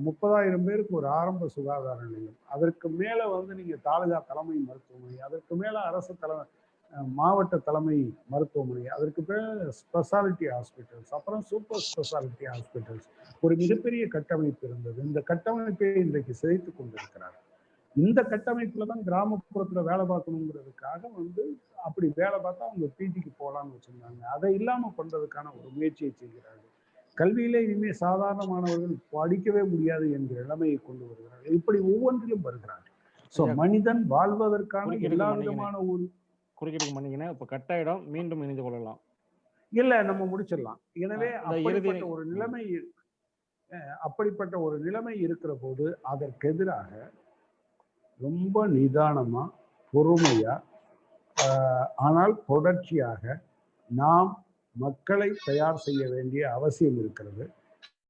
30,000 பேருக்கு ஒரு ஆரம்ப சுகாதார நிலையம், அதற்கு மேலே வந்து நீங்கள் தாலுகா தலைமை மருத்துவமனை, அதற்கு மேலே அரசு மாவட்ட தலைமை மருத்துவமனை, அதற்கு பேர் ஸ்பெஷாலிட்டி ஹாஸ்பிட்டல்ஸ், அப்புறம் சூப்பர் ஸ்பெஷாலிட்டி ஹாஸ்பிட்டல்ஸ், ஒரு மிகப்பெரிய கட்டமைப்பு இருந்தது. இந்த கட்டமைப்பை இன்றைக்கு சிதைத்து கொண்டிருக்கிறார். இந்த கட்டமைப்புல தான் கிராமப்புறத்துல வேலை பார்க்கணுங்கிறதுக்காக வந்து அப்படி வேலை பார்த்தா அவங்க பிஜிக்கு போகலான்னு வச்சிருந்தாங்க. அதை இல்லாம பண்றதுக்கான ஒரு முயற்சியை செய்கிறார்கள். கல்வியிலே இனிமேல் சாதாரண மாணவர்கள் படிக்கவே முடியாது என்கிற நிலைமையை கொண்டு வருகிறார்கள். இப்படி ஒவ்வொன்றிலும் வருகிறார்கள். ஸோ ஐயா மனிதன் வாழ்வதற்கான குறுக்கீடுக்கு எல்லா மன்னிக்கணும் விதமான ஒரு குறுக்கீடுக்கு மன்னிக்கணும். இப்போ கட் ஆயிடும், மீண்டும் இணைந்து கொள்ளலாம். இல்லை நம்ம முடிச்சிடலாம். எனவே இந்த இறுதி அப்படிப்பட்ட ஒரு நிலைமை இருக்கிற போது அதற்கு எதிராக ரொம்ப நிதானமா பொறுமையா ஆனால் தொடர்ச்சியாக நாம் மக்களை தயார் செய்ய வேண்டிய அவசியம் இருக்கிறது.